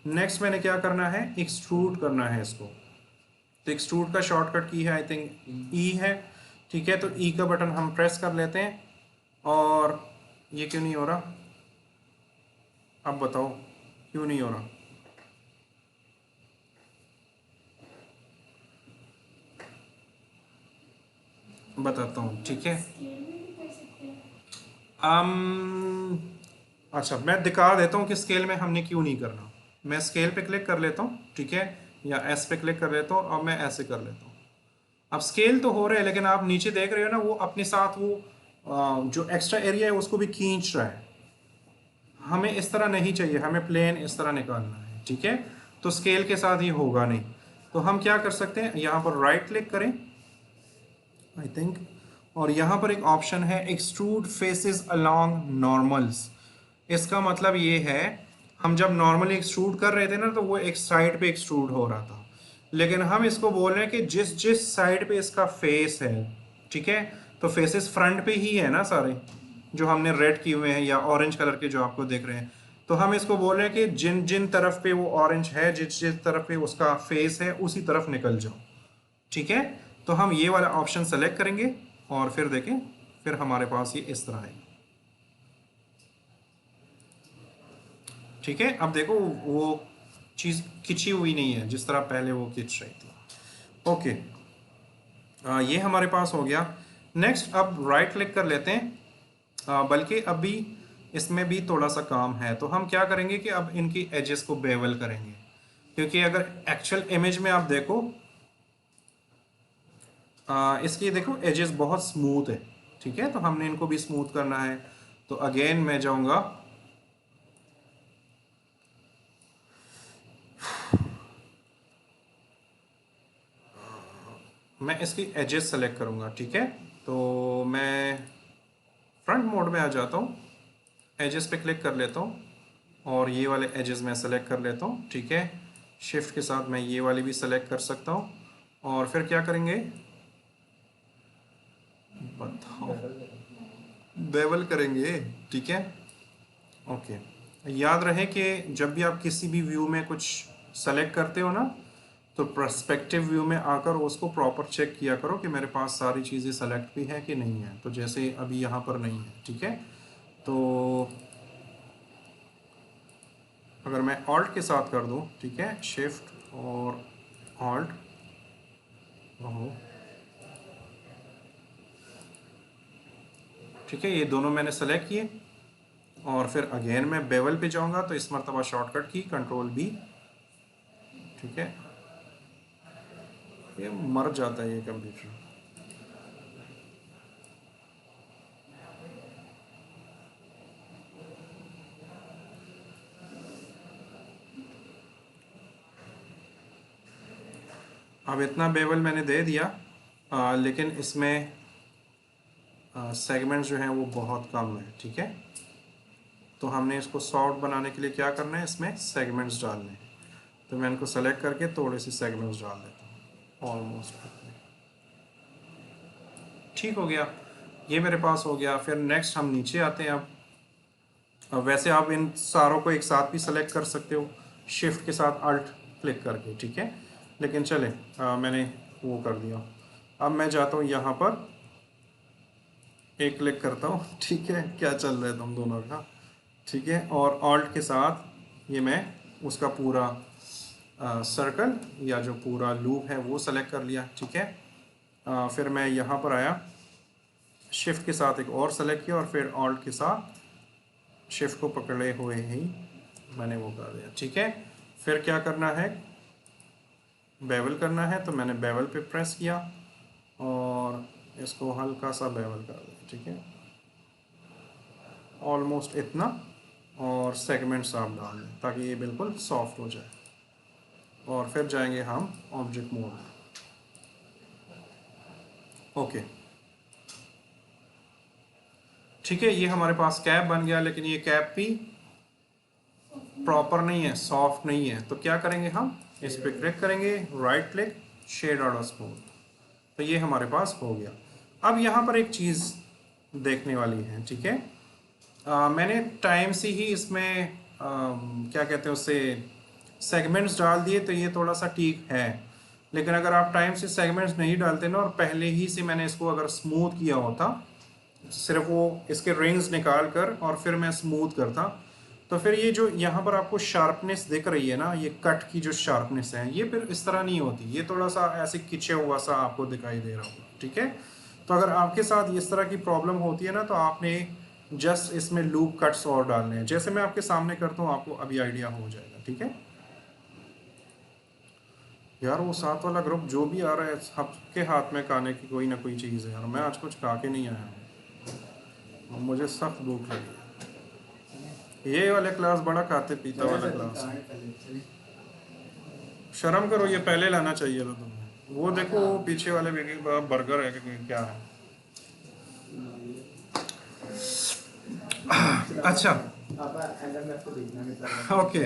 नेक्स्ट मैंने क्या करना है, एक्सट्रूड करना है इसको। तो एक्सट्रूड का शॉर्टकट की है आई थिंक ई है, ठीक है। तो ई का बटन हम प्रेस कर लेते हैं, और ये क्यों नहीं हो रहा, अब बताओ क्यों नहीं हो रहा। बताता हूँ, ठीक है। अच्छा, मैं दिखा देता हूँ कि स्केल में हमने क्यों नहीं करना। मैं स्केल पे क्लिक कर लेता हूँ, ठीक है, या एस पे क्लिक कर लेता हूँ, और मैं ऐसे कर लेता हूँ। अब स्केल तो हो रहा है, लेकिन आप नीचे देख रहे हो ना, वो अपने साथ वो जो एक्स्ट्रा एरिया है उसको भी खींच रहा है। हमें इस तरह नहीं चाहिए, हमें प्लेन इस तरह निकालना है, ठीक है। तो स्केल के साथ ही होगा नहीं। तो हम क्या कर सकते हैं, यहाँ पर राइट क्लिक करें आई थिंक, और यहाँ पर एक ऑप्शन है एक्सट्रूड फेसेस अलोंग नॉर्मल्स। इसका मतलब ये है, हम जब नॉर्मली एक्सट्रूड कर रहे थे ना, तो वो एक साइड पे एक्सट्रूड हो रहा था, लेकिन हम इसको बोल रहे हैं कि जिस जिस साइड पे इसका फेस है, ठीक है। तो फेसेस फ्रंट पे ही है ना सारे, जो हमने रेड किए हुए हैं या ऑरेंज कलर के जो आपको देख रहे हैं। तो हम इसको बोल रहे हैं कि जिन जिन तरफ पे वो ऑरेंज है, जिस जिस तरफ पे उसका फेस है, उसी तरफ निकल जाओ, ठीक है। तो हम ये वाला ऑप्शन सेलेक्ट करेंगे, और फिर देखें, फिर हमारे पास ये इस तरह है, ठीक है। अब देखो वो चीज़ खिंची हुई नहीं है जिस तरह पहले वो खिंच रही थी। ओके, ये हमारे पास हो गया। नेक्स्ट अब राइट क्लिक कर लेते हैं, बल्कि अभी इसमें भी थोड़ा सा काम है। तो हम क्या करेंगे कि अब इनकी एजेस को बेवल करेंगे, क्योंकि अगर एक्चुअल इमेज में आप देखो, इसकी देखो एजेस बहुत स्मूथ है, ठीक है। तो हमने इनको भी स्मूथ करना है। तो अगेन मैं जाऊंगा, मैं इसकी एजेस सेलेक्ट करूंगा, ठीक है। तो मैं फ्रंट मोड में आ जाता हूँ, एजेस पे क्लिक कर लेता हूँ, और ये वाले एजेस मैं सेलेक्ट कर लेता हूँ, ठीक है। शिफ्ट के साथ मैं ये वाली भी सेलेक्ट कर सकता हूँ, और फिर क्या करेंगे बताओ, बेवल करेंगे, ठीक है। ओके, याद रहे कि जब भी आप किसी भी व्यू में कुछ सेलेक्ट करते हो ना, तो पर्सपेक्टिव व्यू में आकर उसको प्रॉपर चेक किया करो कि मेरे पास सारी चीज़ें सेलेक्ट भी है कि नहीं है। तो जैसे अभी यहाँ पर नहीं है, ठीक है। तो अगर मैं ऑल्ट के साथ कर दूँ, ठीक है, शिफ्ट और ऑल्ट, ओहो, ठीक है, ये दोनों मैंने सेलेक्ट किए, और फिर अगेन मैं बेवल पे जाऊंगा। तो इस मरतबा शॉर्टकट की कंट्रोल बी, ठीक है। ये मर जाता है ये कंप्यूटर। अब इतना बेवल मैंने दे दिया, लेकिन इसमें सेगमेंट्स जो हैं वो बहुत कम है, ठीक है। तो हमने इसको सॉफ्ट बनाने के लिए क्या करना है, इसमें सेगमेंट्स डालने हैं। तो मैं इनको सेलेक्ट करके थोड़े से सेगमेंट्स डाल देता हूँ, ऑलमोस्ट ठीक हो गया। ये मेरे पास हो गया। फिर नेक्स्ट हम नीचे आते हैं। अब वैसे आप इन सारों को एक साथ भी सेलेक्ट कर सकते हो, शिफ्ट के साथ अल्ट क्लिक करके, ठीक है। लेकिन चले, मैंने वो कर दिया। अब मैं जाता हूँ यहाँ पर, एक क्लिक करता हूँ, ठीक है। क्या चल रहा है तुम दोनों का, ठीक है। और ऑल्ट के साथ ये मैं उसका पूरा सर्कल या जो पूरा लूप है वो सेलेक्ट कर लिया, ठीक है। फिर मैं यहाँ पर आया, शिफ्ट के साथ एक और सेलेक्ट किया, और फिर ऑल्ट के साथ शिफ्ट को पकड़े हुए ही मैंने वो कर दिया, ठीक है। फिर क्या करना है, बेवल करना है। तो मैंने बेवल पे प्रेस किया, और इसको हल्का सा बेवल कर दिया, ठीक है, ऑलमोस्ट इतना। और सेगमेंट्स आप डाल दें ताकि ये बिल्कुल सॉफ्ट हो जाए। और फिर जाएंगे हम ऑब्जेक्ट मोड में। ओके, ठीक है, ये हमारे पास कैप बन गया, लेकिन ये कैप भी प्रॉपर नहीं है, सॉफ्ट नहीं है। तो क्या करेंगे, हम इस पर क्लिक करेंगे, right click, shade out smooth. तो ये हमारे पास हो गया। अब यहाँ पर एक चीज़ देखने वाली है, ठीक है। मैंने टाइम से ही इसमें क्या कहते हैं उसे सेगमेंट्स डाल दिए तो ये थोड़ा सा ठीक है, लेकिन अगर आप टाइम से सेगमेंट्स नहीं डालते ना और पहले ही से मैंने इसको अगर स्मूथ किया होता, सिर्फ वो इसके रिंग्स निकाल कर और फिर मैं स्मूथ करता, तो फिर ये जो यहाँ पर आपको शार्पनेस दिख रही है ना, ये कट की जो शार्पनेस है ये फिर इस तरह नहीं होती, ये थोड़ा सा ऐसे खिंचे हुआ सा आपको दिखाई दे रहा होगा। ठीक है, तो अगर आपके साथ इस तरह की प्रॉब्लम होती है ना, तो आपने जस्ट इसमें लूप कट्स और डालने हैं, जैसे मैं आपके सामने करता हूँ आपको अभी आइडिया हो जाएगा। ठीक है यार, वो साथ वाला ग्रुप जो भी आ रहा है सबके हाथ में खाने की कोई ना कोई चीज़ है यार, मैं आज कुछ खा के नहीं आया हूँ, मुझे सख्त भूख लगी है। ये वाले क्लास बड़ा खाते पीता वाला क्लास है, शर्म करो, ये पहले लाना चाहिए था तुम्हें। वो देखो वो पीछे वाले बर्गर है कि क्या है। अच्छा ओके,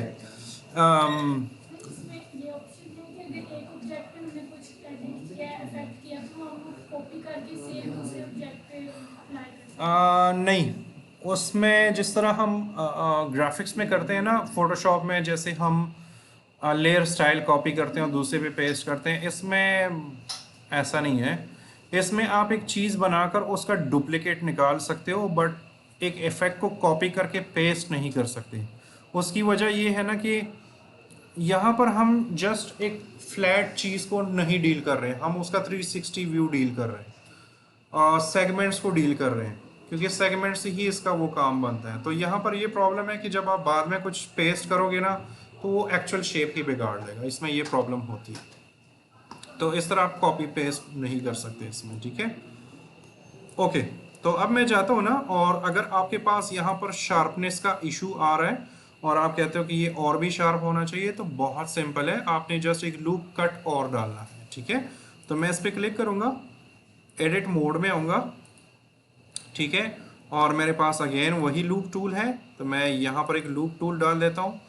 इसमें ये ऑप्शन है कि अगर एक ऑब्जेक्ट पे हमने कुछ एडिट किया इफेक्ट किया तो हम कॉपी करके सेम दूसरे ऑब्जेक्ट पे अप्लाई कर सकते हैं। नहीं, उसमें जिस तरह हम ग्राफिक्स में करते हैं ना फोटोशॉप में, जैसे हम लेयर स्टाइल कॉपी करते हैं और दूसरे पे पेस्ट करते हैं, इसमें ऐसा नहीं है। इसमें आप एक चीज़ बनाकर उसका डुप्लीकेट निकाल सकते हो, बट एक इफ़ेक्ट को कॉपी करके पेस्ट नहीं कर सकते। उसकी वजह ये है ना कि यहाँ पर हम जस्ट एक फ्लैट चीज़ को नहीं डील कर रहे हैं, हम उसका 360 व्यू डील कर रहे हैं और सेगमेंट्स को डील कर रहे हैं, क्योंकि सेगमेंट से ही इसका वो काम बनता है। तो यहाँ पर ये प्रॉब्लम है कि जब आप बाद में कुछ पेस्ट करोगे ना तो वो एक्चुअल शेप ही बिगाड़ देगा, इसमें ये प्रॉब्लम होती है। तो इस तरह आप कॉपी पेस्ट नहीं कर सकते इसमें। ठीक है, ओके, तो अब मैं जाता हूँ ना, और अगर आपके पास यहाँ पर शार्पनेस का इशू आ रहा है और आप कहते हो कि ये और भी शार्प होना चाहिए, तो बहुत सिंपल है, आपने जस्ट एक लूप कट और डालना है। ठीक है, तो मैं इस पर क्लिक करूँगा, एडिट मोड में आऊँगा। ठीक है, और मेरे पास अगेन वही लूप टूल है, तो मैं यहाँ पर एक लूप टूल डाल देता हूँ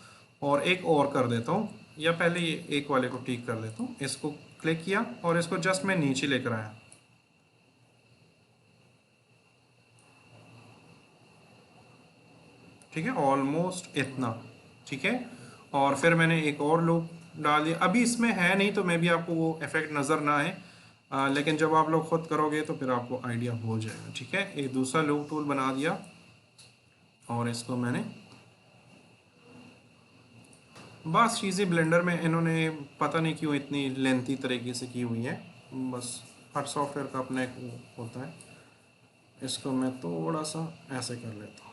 और एक और कर देता हूँ, या पहले ये एक वाले को ठीक कर देता हूँ। इसको क्लिक किया और इसको जस्ट मैं नीचे लेकर आया। ठीक है, ऑलमोस्ट इतना। ठीक है, और फिर मैंने एक और लूप डाल दिया। अभी इसमें है नहीं तो मैं भी आपको वो इफेक्ट नज़र ना आए, लेकिन जब आप लोग खुद करोगे तो फिर आपको आइडिया हो जाएगा। ठीक है, एक दूसरा लूप टूल बना दिया और इसको मैंने, बस चीज़ें ब्लेंडर में इन्होंने पता नहीं क्यों इतनी लेंथी तरीके से की हुई है, बस हर सॉफ्टवेयर का अपना एक होता है। इसको मैं थोड़ा सा ऐसे कर लेता हूँ।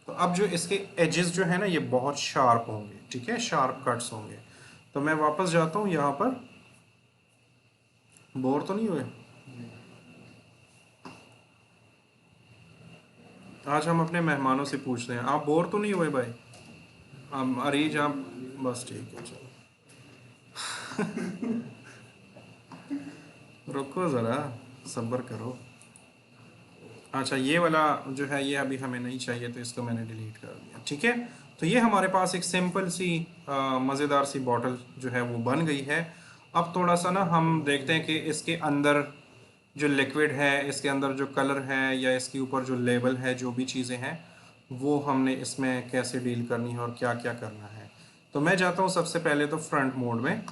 तो अब जो इसके एजेस जो है ना ये बहुत शार्प होंगे। ठीक है, शार्प कट्स होंगे। तो मैं वापस जाता हूँ यहाँ पर। बोर तो नहीं हुए? आज हम अपने मेहमानों से पूछते हैं, आप बोर तो नहीं हुए भाई? अरीज आप, बस ठीक है, चलो रुको ज़रा, सब्र करो। अच्छा, ये वाला जो है ये अभी हमें नहीं चाहिए, तो इसको मैंने डिलीट कर दिया। ठीक है, तो ये हमारे पास एक सिंपल सी मज़ेदार सी बॉटल जो है वो बन गई है। अब थोड़ा सा ना हम देखते हैं कि इसके अंदर जो लिक्विड है, इसके अंदर जो कलर है, या इसके ऊपर जो लेबल है, जो भी चीज़ें हैं वो हमने इसमें कैसे डील करनी है और क्या क्या करना है। तो मैं जाता हूँ सबसे पहले तो फ्रंट मोड में।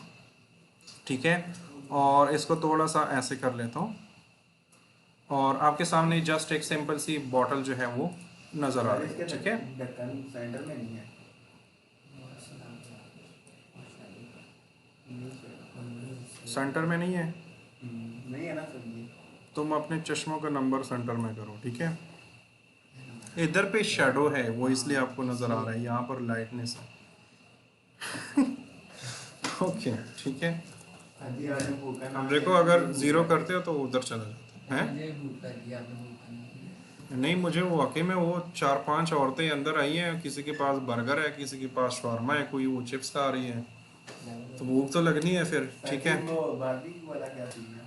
ठीक है, और इसको थोड़ा सा ऐसे कर लेता हूँ और आपके सामने जस्ट एक सिंपल सी बॉटल जो है वो नज़र आ रही है। ठीक है, सेंटर में नहीं है। सेंटर में नहीं है, नहीं है ना सर ये। तुम अपने चश्मों का नंबर सेंटर में करो। ठीक है, इधर पे शेडो है वो इसलिए आपको नज़र आ रहा है, यहाँ पर लाइटनेस है। ओके, ठीक है, अब देखो अगर ज़ीरो करते हो तो उधर चला जाता है। मुझे भूख लगी, आपने भूख नहीं। नहीं, मुझे वाकई में वो 4-5 औरतें अंदर आई हैं, किसी के पास बर्गर है, किसी के पास शवारमा है, कोई वो चिप्स खा रही है, तो भूख तो लगनी है फिर। ठीक है, वो बारबेक्यू वाला क्या सीन है?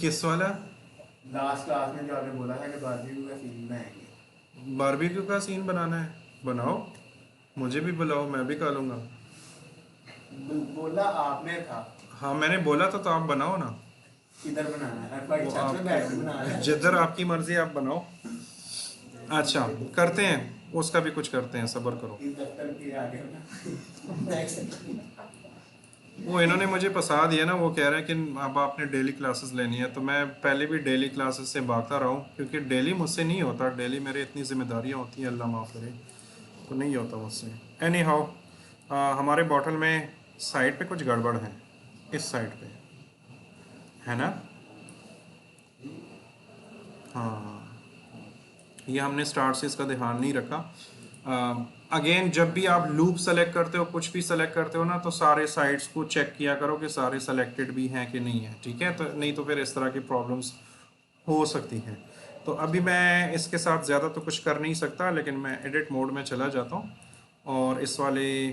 किस वाला? लास्ट क्लास में जो आपने बोला था कि बारबेक्यू का सीन बनाएंगे। बारबेक्यू का सीन बनाना है, बनाओ, मुझे भी बुलाओ, मैं भी खा लूँगा। बोला आपने था। हाँ मैंने बोला था, तो आप बनाओ ना, किधर बनाना है? भाई वो छत में बैठ के बनाना आप है। जिधर आपकी मर्जी आप बनाओ। अच्छा, करते हैं। उसका भी कुछ करते हैं, सब्र करो। इस दफ्तर के आगे वो इन्होंने मुझे फंसा दिया ना, वो कह रहे हैं कि अब आपने डेली क्लासेस लेनी है, तो मैं पहले भी डेली क्लासेस से भागता रहा हूँ, क्योंकि डेली मुझसे नहीं होता, डेली मेरे इतनी जिम्मेदारियाँ होती हैं, अल्लाह माफ़ करे, तो नहीं होता मुझसे। एनी हाउ, हमारे बॉटल में साइड पे कुछ गड़बड़ है, इस साइड पे है ना। हाँ, ये हमने स्टार्ट से इसका ध्यान नहीं रखा। अगेन जब भी आप लूप सेलेक्ट करते हो, कुछ भी सेलेक्ट करते हो ना, तो सारे साइड्स को चेक किया करो कि सारे सेलेक्टेड भी हैं कि नहीं है, ठीक है। तो नहीं तो फिर इस तरह की प्रॉब्लम्स हो सकती हैं। तो अभी मैं इसके साथ ज़्यादा तो कुछ कर नहीं सकता, लेकिन मैं एडिट मोड में चला जाता हूँ और इस वाले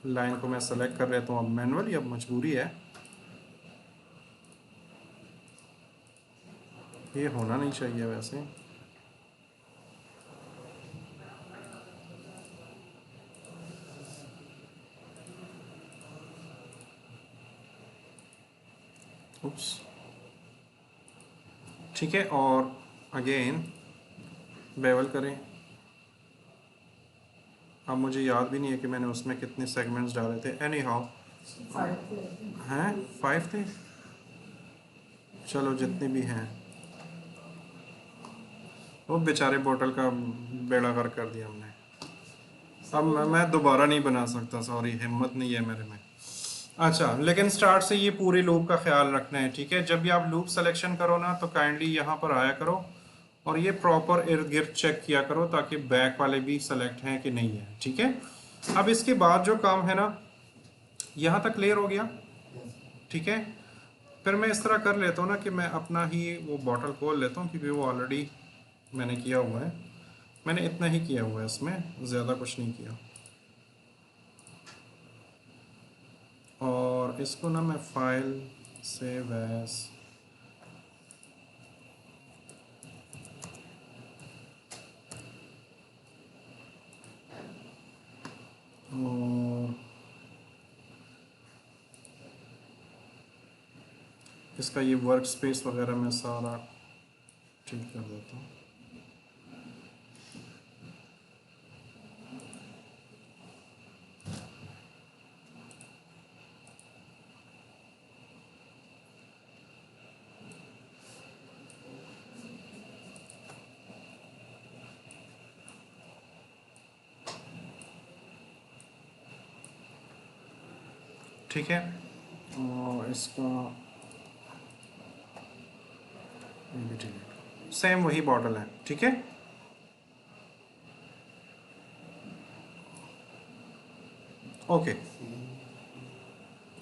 लाइन को मैं सेलेक्ट कर लेता हूँ। अब मैनुअली, अब मजबूरी है, ये होना नहीं चाहिए वैसे। उप्स, ठीक है। और अगेन बेवल करें। अब मुझे याद भी नहीं है कि मैंने उसमें कितने सेगमेंट्स डाले थे। एनी हाउ हैं 5 थे, चलो जितने भी हैं। वो बेचारे बोतल का बेड़ा गर्क कर दिया हमने। अब मैं दोबारा नहीं बना सकता, सॉरी, हिम्मत नहीं है मेरे में। अच्छा, लेकिन स्टार्ट से ये पूरे लूप का ख्याल रखना है, ठीक है। जब भी आप लूप सिलेक्शन करो ना, तो काइंडली यहाँ पर आया करो और ये प्रॉपर इर्द गिर्द चेक किया करो, ताकि बैक वाले भी सेलेक्ट हैं कि नहीं है, ठीक है। अब इसके बाद जो काम है ना, यहाँ तक क्लियर हो गया, ठीक है। फिर मैं इस तरह कर लेता हूँ ना कि मैं अपना ही वो बॉटल खोल लेता हूँ, क्योंकि वो ऑलरेडी मैंने किया हुआ है, मैंने इतना ही किया हुआ है, इसमें ज़्यादा कुछ नहीं किया। और इसको ना मैं फाइल सेव एज, और इसका ये वर्क स्पेस वगैरह मैं सारा ठीक कर देता हूँ। ठीक है, और इसका सेम वही बॉटल है, ठीक है। ओके,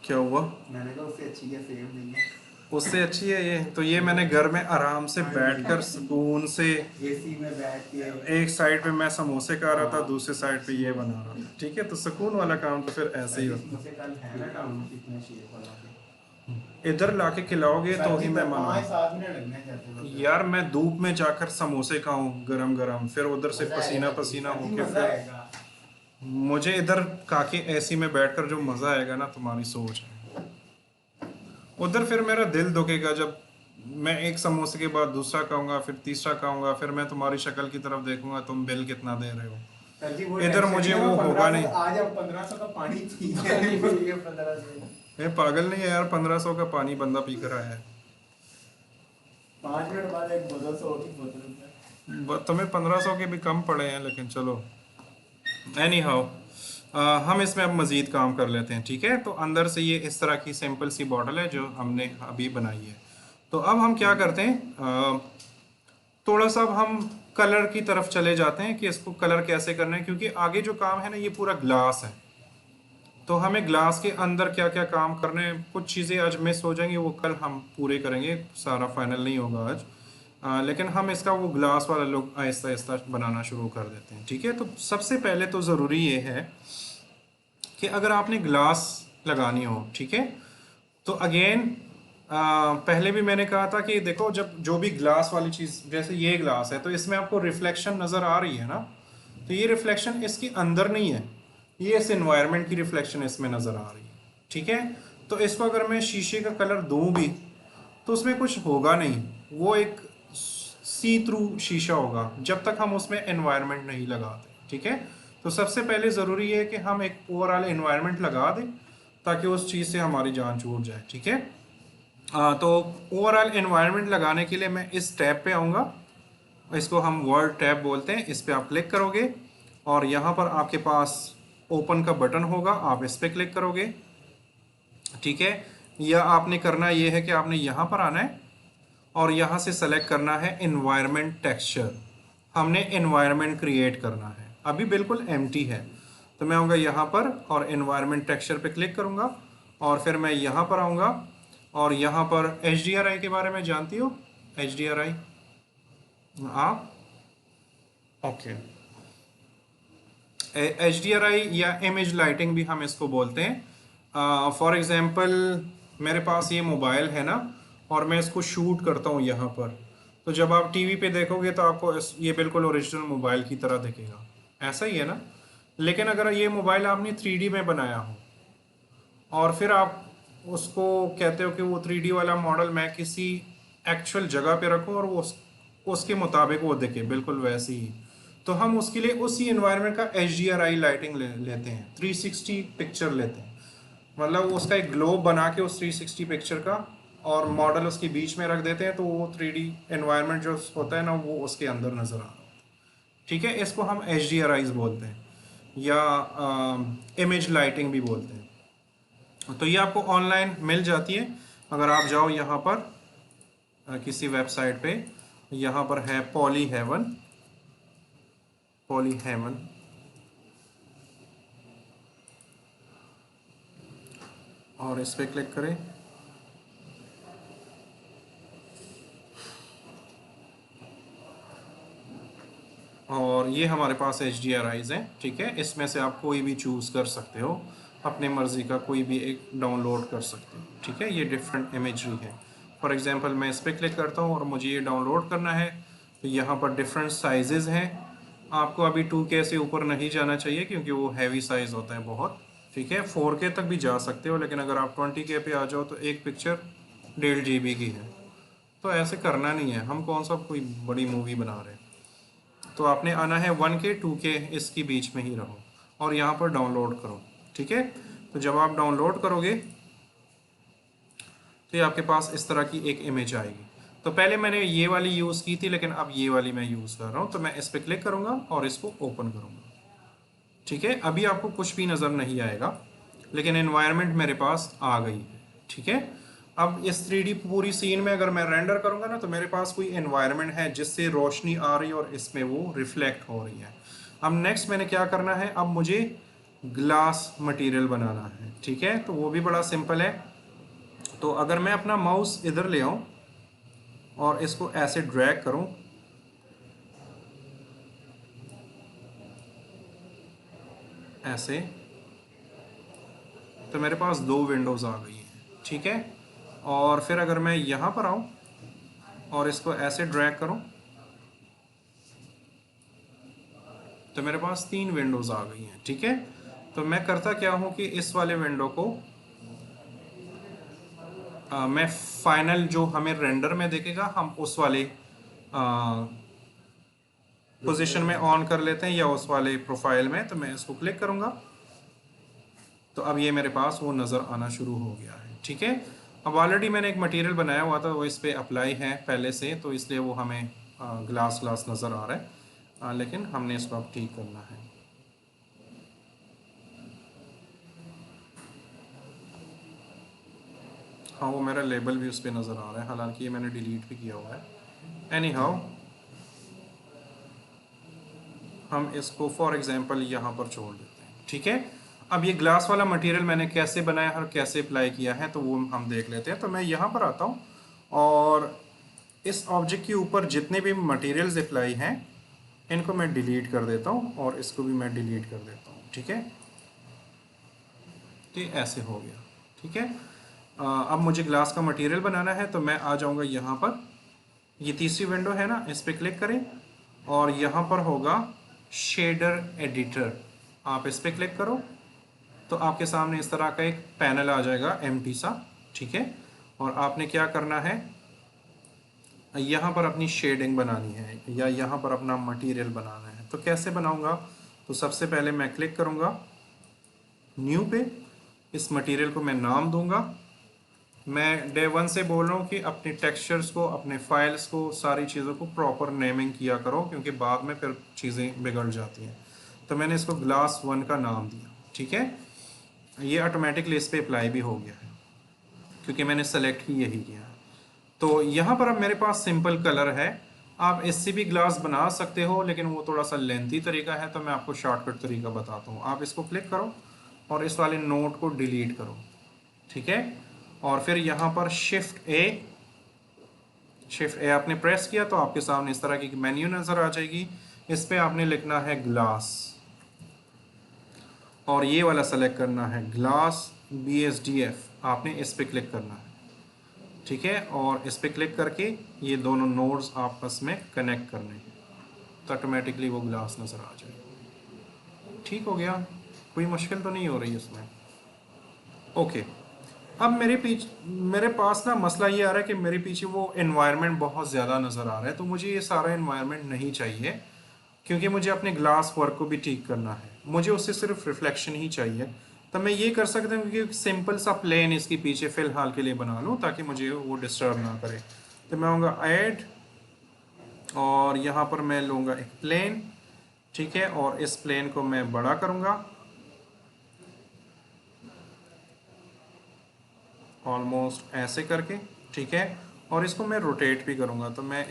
क्या हुआ? मैंने कहा उससे अच्छी है, सेम नहीं है, उससे अच्छी है ये। तो ये मैंने घर में आराम से बैठकर सुकून से, एसी में बैठ के, एक साइड पे मैं समोसे खा रहा था, दूसरे साइड पे ये बना रहा था, ठीक है। तो सुकून वाला काम तो फिर ऐसे ही होता मुझसे कल है ना टाउन कितने शेप वाला है। इधर लाके खिलाओगे तो ही मैं 5 मानूंगा। 7 मिनट लगने जाते यार मैं धूप में जाकर समोसे खाऊं गरम गरम, फिर उधर से पसीना पसीना होके, फिर मुझे इधर काके एसी में बैठकर जो मजा आएगा ना, तुम्हारी सोच है। उधर फिर मेरा दिल दुखेगा जब मैं एक समोसे के बाद दूसरा खाऊंगा, फिर तीसरा खाऊंगा, फिर मैं तुम्हारी शक्ल की तरफ देखूंगा, तुम बिल कितना दे रहे हो। इधर मुझे वो होगा नहीं। आज हम 1500 का पानी पी गए 1500। ये पागल नहीं है यार, 1500 का पानी बंदा पी कर आया है। 5 मिनट बाद एक बोतल 100 की बोतल तुम्हें 1500 के भी कम पड़े हैं, लेकिन चलो। एनी हाउ, हम इसमें अब मज़ीद काम कर लेते हैं, ठीक है। तो अंदर से ये इस तरह की सिंपल सी बॉटल है जो हमने अभी बनाई है। तो अब हम क्या करते हैं, थोड़ा सा अब हम कलर की तरफ चले जाते हैं कि इसको कलर कैसे करना है, क्योंकि आगे जो काम है ना, ये पूरा ग्लास है। तो हमें ग्लास के अंदर क्या क्या काम करने हैं, कुछ चीज़ें आज मिस हो जाएंगी, वो कल हम पूरे करेंगे, सारा फाइनल नहीं होगा आज। लेकिन हम इसका वो ग्लास वाला लुक आहिस्ता आहिस्ता बनाना शुरू कर देते हैं, ठीक है। तो सबसे पहले तो ज़रूरी ये है कि अगर आपने ग्लास लगानी हो, ठीक है, तो अगेन पहले भी मैंने कहा था कि देखो, जब जो भी ग्लास वाली चीज़, जैसे ये ग्लास है, तो इसमें आपको रिफ्लेक्शन नज़र आ रही है ना, तो ये रिफ्लेक्शन इसके अंदर नहीं है, ये इस एनवायरनमेंट की रिफ्लेक्शन इसमें नज़र आ रही है, ठीक है। तो इसको अगर मैं शीशे का कलर दूँ भी, तो उसमें कुछ होगा नहीं, वो एक सी थ्रू शीशा होगा जब तक हम उसमें एनवायरनमेंट नहीं लगाते, ठीक है। तो सबसे पहले ज़रूरी है कि हम एक ओवरऑल एनवायरनमेंट लगा दें ताकि उस चीज़ से हमारी जान छूट जाए, ठीक है। तो ओवरऑल एनवायरनमेंट लगाने के लिए मैं इस टैब पे आऊँगा, इसको हम वर्ड टैब बोलते हैं। इस पर आप क्लिक करोगे और यहाँ पर आपके पास ओपन का बटन होगा, आप इस पर क्लिक करोगे, ठीक है। या आपने करना ये है कि आपने यहाँ पर आना है और यहाँ से सेलेक्ट करना है एनवायरनमेंट टेक्सचर। हमने एनवायरनमेंट क्रिएट करना है, अभी बिल्कुल एम्प्टी है। तो मैं आऊँगा यहाँ पर और एनवायरनमेंट टेक्सचर पे क्लिक करूँगा और फिर मैं यहाँ पर आऊँगा और यहाँ पर HDRI के बारे में जानती हो? HDRI आप ओके, HDRI या इमेज लाइटिंग भी हम इसको बोलते हैं। फॉर एग्जांपल मेरे पास ये मोबाइल है ना और मैं इसको शूट करता हूँ यहाँ पर, तो जब आप टीवी पे देखोगे तो आपको ये बिल्कुल ओरिजिनल मोबाइल की तरह दिखेगा, ऐसा ही है ना। लेकिन अगर ये मोबाइल आपने 3D में बनाया हो और फिर आप उसको कहते हो कि वो 3D वाला मॉडल मैं किसी एक्चुअल जगह पे रखूँ और वो उसके मुताबिक वो दिखे बिल्कुल वैसे ही, तो हम उसके लिए उसी एनवायरनमेंट का HDRI लाइटिंग लेते हैं, 360 पिक्चर लेते हैं। मतलब उसका एक ग्लोब बना के उस 360 पिक्चर का और मॉडल उसके बीच में रख देते हैं, तो वो 3D एनवायरनमेंट जो होता है ना वो उसके अंदर नज़र आ रहा है, ठीक है। इसको हम HDRIs बोलते हैं या इमेज लाइटिंग भी बोलते हैं। तो ये आपको ऑनलाइन मिल जाती है। अगर आप जाओ यहाँ पर किसी वेबसाइट पे, यहाँ पर है पॉलीहेवन और इस पर क्लिक करें और ये हमारे पास HDRIs हैं, ठीक है। इसमें से आप कोई भी चूज़ कर सकते हो, अपने मर्ज़ी का कोई भी एक डाउनलोड कर सकते हो, ठीक है। ये डिफरेंट इमेजरी है। फॉर एग्जांपल मैं इस पर क्लिक करता हूँ और मुझे ये डाउनलोड करना है, तो यहाँ पर डिफरेंट साइजेज़ हैं। आपको अभी 2K से ऊपर नहीं जाना चाहिए क्योंकि वो हैवी साइज़ होता है बहुत, ठीक है। 4K तक भी जा सकते हो, लेकिन अगर आप 20K पे आ जाओ तो एक पिक्चर 1.5 GB की है, तो ऐसे करना नहीं है। हम कौन सा कोई बड़ी मूवी बना रहे हैं, तो आपने आना है 1K 2K इसके बीच में ही रहो और यहाँ पर डाउनलोड करो, ठीक है। तो जब आप डाउनलोड करोगे तो ये आपके पास इस तरह की एक इमेज आएगी। तो पहले मैंने ये वाली यूज़ की थी, लेकिन अब ये वाली मैं यूज़ कर रहा हूँ, तो मैं इस पर क्लिक करूँगा और इसको ओपन करूँगा, ठीक है। अभी आपको कुछ भी नज़र नहीं आएगा, लेकिन एनवायरनमेंट मेरे पास आ गई है, ठीक है। अब इस 3D पूरी सीन में अगर मैं रेंडर करूँगा ना, तो मेरे पास कोई एनवायरनमेंट है जिससे रोशनी आ रही है और इसमें वो रिफ्लेक्ट हो रही है। अब नेक्स्ट मैंने क्या करना है, अब मुझे ग्लास मटेरियल बनाना है, ठीक है। तो वो भी बड़ा सिंपल है। तो अगर मैं अपना माउस इधर ले आऊँ और इसको ऐसे ड्रैग करूँ, ऐसे, तो मेरे पास 2 विंडोज़ आ गई हैं, ठीक है। और फिर अगर मैं यहाँ पर आऊँ और इसको ऐसे ड्रैग करूँ तो मेरे पास 3 विंडोज़ आ गई हैं, ठीक है। तो मैं करता क्या हूँ कि इस वाले विंडो को मैं फाइनल जो हमें रेंडर में देखेगा हम उस वाले पोजीशन में ऑन कर लेते हैं या उस वाले प्रोफाइल में। तो मैं इसको क्लिक करूँगा तो अब ये मेरे पास वो नज़र आना शुरू हो गया है, ठीक है। अब ऑलरेडी मैंने एक मटेरियल बनाया हुआ था, वो इस पर अप्लाई है पहले से, तो इसलिए वो हमें ग्लास नज़र आ रहा है, लेकिन हमने इसको अब ठीक करना है। हाँ, वो मेरा लेबल भी उस पर नज़र आ रहा है, हालांकि ये मैंने डिलीट भी किया हुआ है। एनी हाउ हम इसको फॉर एग्जांपल यहाँ पर छोड़ देते हैं, ठीक है। अब ये ग्लास वाला मटेरियल मैंने कैसे बनाया और कैसे अप्लाई किया है तो वो हम देख लेते हैं। तो मैं यहाँ पर आता हूँ और इस ऑब्जेक्ट के ऊपर जितने भी मटेरियल्स अप्लाई हैं इनको मैं डिलीट कर देता हूँ और इसको भी मैं डिलीट कर देता हूँ, ठीक है। तो ऐसे हो गया, ठीक है। अब मुझे ग्लास का मटेरियल बनाना है, तो मैं आ जाऊँगा यहाँ पर, ये तीसरी विंडो है ना, इस पर क्लिक करें और यहाँ पर होगा शेडर एडिटर, आप इस पर क्लिक करो तो आपके सामने इस तरह का एक पैनल आ जाएगा एम्प्टी सा, ठीक है। और आपने क्या करना है, यहाँ पर अपनी शेडिंग बनानी है या यहाँ पर अपना मटेरियल बनाना है। तो कैसे बनाऊँगा? तो सबसे पहले मैं क्लिक करूँगा न्यू पे, इस मटेरियल को मैं नाम दूंगा। मैं डे 1 से बोल रहा हूँ कि अपने टेक्सचर्स को, अपने फाइल्स को, सारी चीज़ों को प्रॉपर नेमिंग किया करो, क्योंकि बाद में फिर चीज़ें बिगड़ जाती हैं। तो मैंने इसको ग्लास 1 का नाम दिया, ठीक है। ये ऑटोमेटिकली इस पर अप्लाई भी हो गया है क्योंकि मैंने सेलेक्ट ही यही किया। तो यहाँ पर अब मेरे पास सिंपल कलर है। आप इससे भी ग्लास बना सकते हो, लेकिन वो थोड़ा सा लेंथी तरीका है, तो मैं आपको शॉर्टकट तरीका बताता हूँ। आप इसको क्लिक करो और इस वाले नोट को डिलीट करो, ठीक है। और फिर यहाँ पर शिफ्ट ए आपने प्रेस किया तो आपके सामने इस तरह की मेन्यू नज़र आ जाएगी। इस पे आपने लिखना है ग्लास और ये वाला सेलेक्ट करना है ग्लास BSDF। आपने इस पे क्लिक करना है, ठीक है। और इस पे क्लिक करके ये दोनों नोड्स आपस में कनेक्ट करने हैं, तो ऑटोमेटिकली वो ग्लास नज़र आ जाएगा। ठीक हो गया, कोई मुश्किल तो नहीं हो रही इसमें। ओके, अब मेरे पास ना मसला ये आ रहा है कि मेरे पीछे वो एनवायरनमेंट बहुत ज़्यादा नज़र आ रहा है। तो मुझे ये सारा एनवायरनमेंट नहीं चाहिए, क्योंकि मुझे अपने ग्लास वर्क को भी ठीक करना है। मुझे उससे सिर्फ रिफ्लेक्शन ही चाहिए। तो मैं ये कर सकता हूँ कि सिंपल सा प्लेन इसके पीछे फ़िलहाल के लिए बना लूँ, ताकि मुझे वो डिस्टर्ब ना करे। तो मैं आऊँगा ऐड और यहाँ पर मैं लूँगा एक प्लेन, ठीक है। और इस प्लेन को मैं बड़ा करूँगा ऑलमोस्ट ऐसे करके, ठीक है। और इसको मैं रोटेट भी करूँगा। तो मैं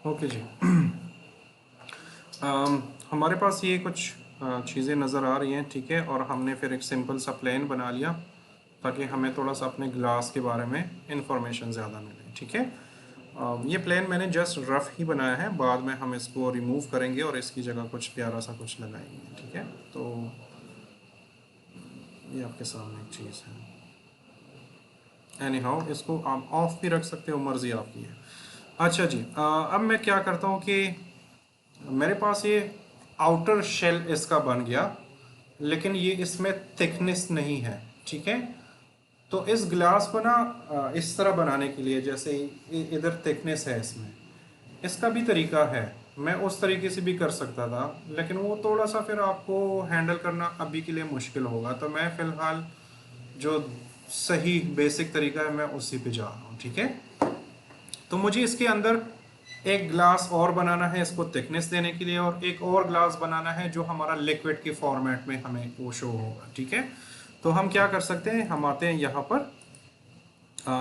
ओके जी। हमारे पास ये कुछ चीज़ें नज़र आ रही हैं, ठीक है, और हमने फिर एक सिंपल सा प्लान बना लिया ताकि हमें थोड़ा सा अपने ग्लास के बारे में इंफॉर्मेशन ज़्यादा मिले, ठीक है। ये प्लान मैंने जस्ट रफ ही बनाया है, बाद में हम इसको रिमूव करेंगे और इसकी जगह कुछ प्यारा सा कुछ लगाएंगे, ठीक है। तो ये आपके सामने एक चीज़ है। एनी हाउ इसको आप ऑफ भी रख सकते हो, मर्ज़ी आपकी है। अच्छा जी, अब मैं क्या करता हूँ कि मेरे पास ये आउटर शेल इसका बन गया, लेकिन ये इसमें थिकनेस नहीं है, ठीक है। तो इस ग्लास को ना इस तरह बनाने के लिए, जैसे इधर थिकनेस है इसमें, इसका भी तरीका है। मैं उस तरीके से भी कर सकता था, लेकिन वो थोड़ा सा फिर आपको हैंडल करना अभी के लिए मुश्किल होगा। तो मैं फ़िलहाल जो सही बेसिक तरीका है मैं उसी पे जा रहा हूँ, ठीक है। तो मुझे इसके अंदर एक ग्लास और बनाना है इसको थिकनेस देने के लिए, और एक और ग्लास बनाना है जो हमारा लिक्विड के फॉर्मेट में हमें वो शो होगा, ठीक है। तो हम क्या कर सकते हैं, हम आते हैं यहाँ पर,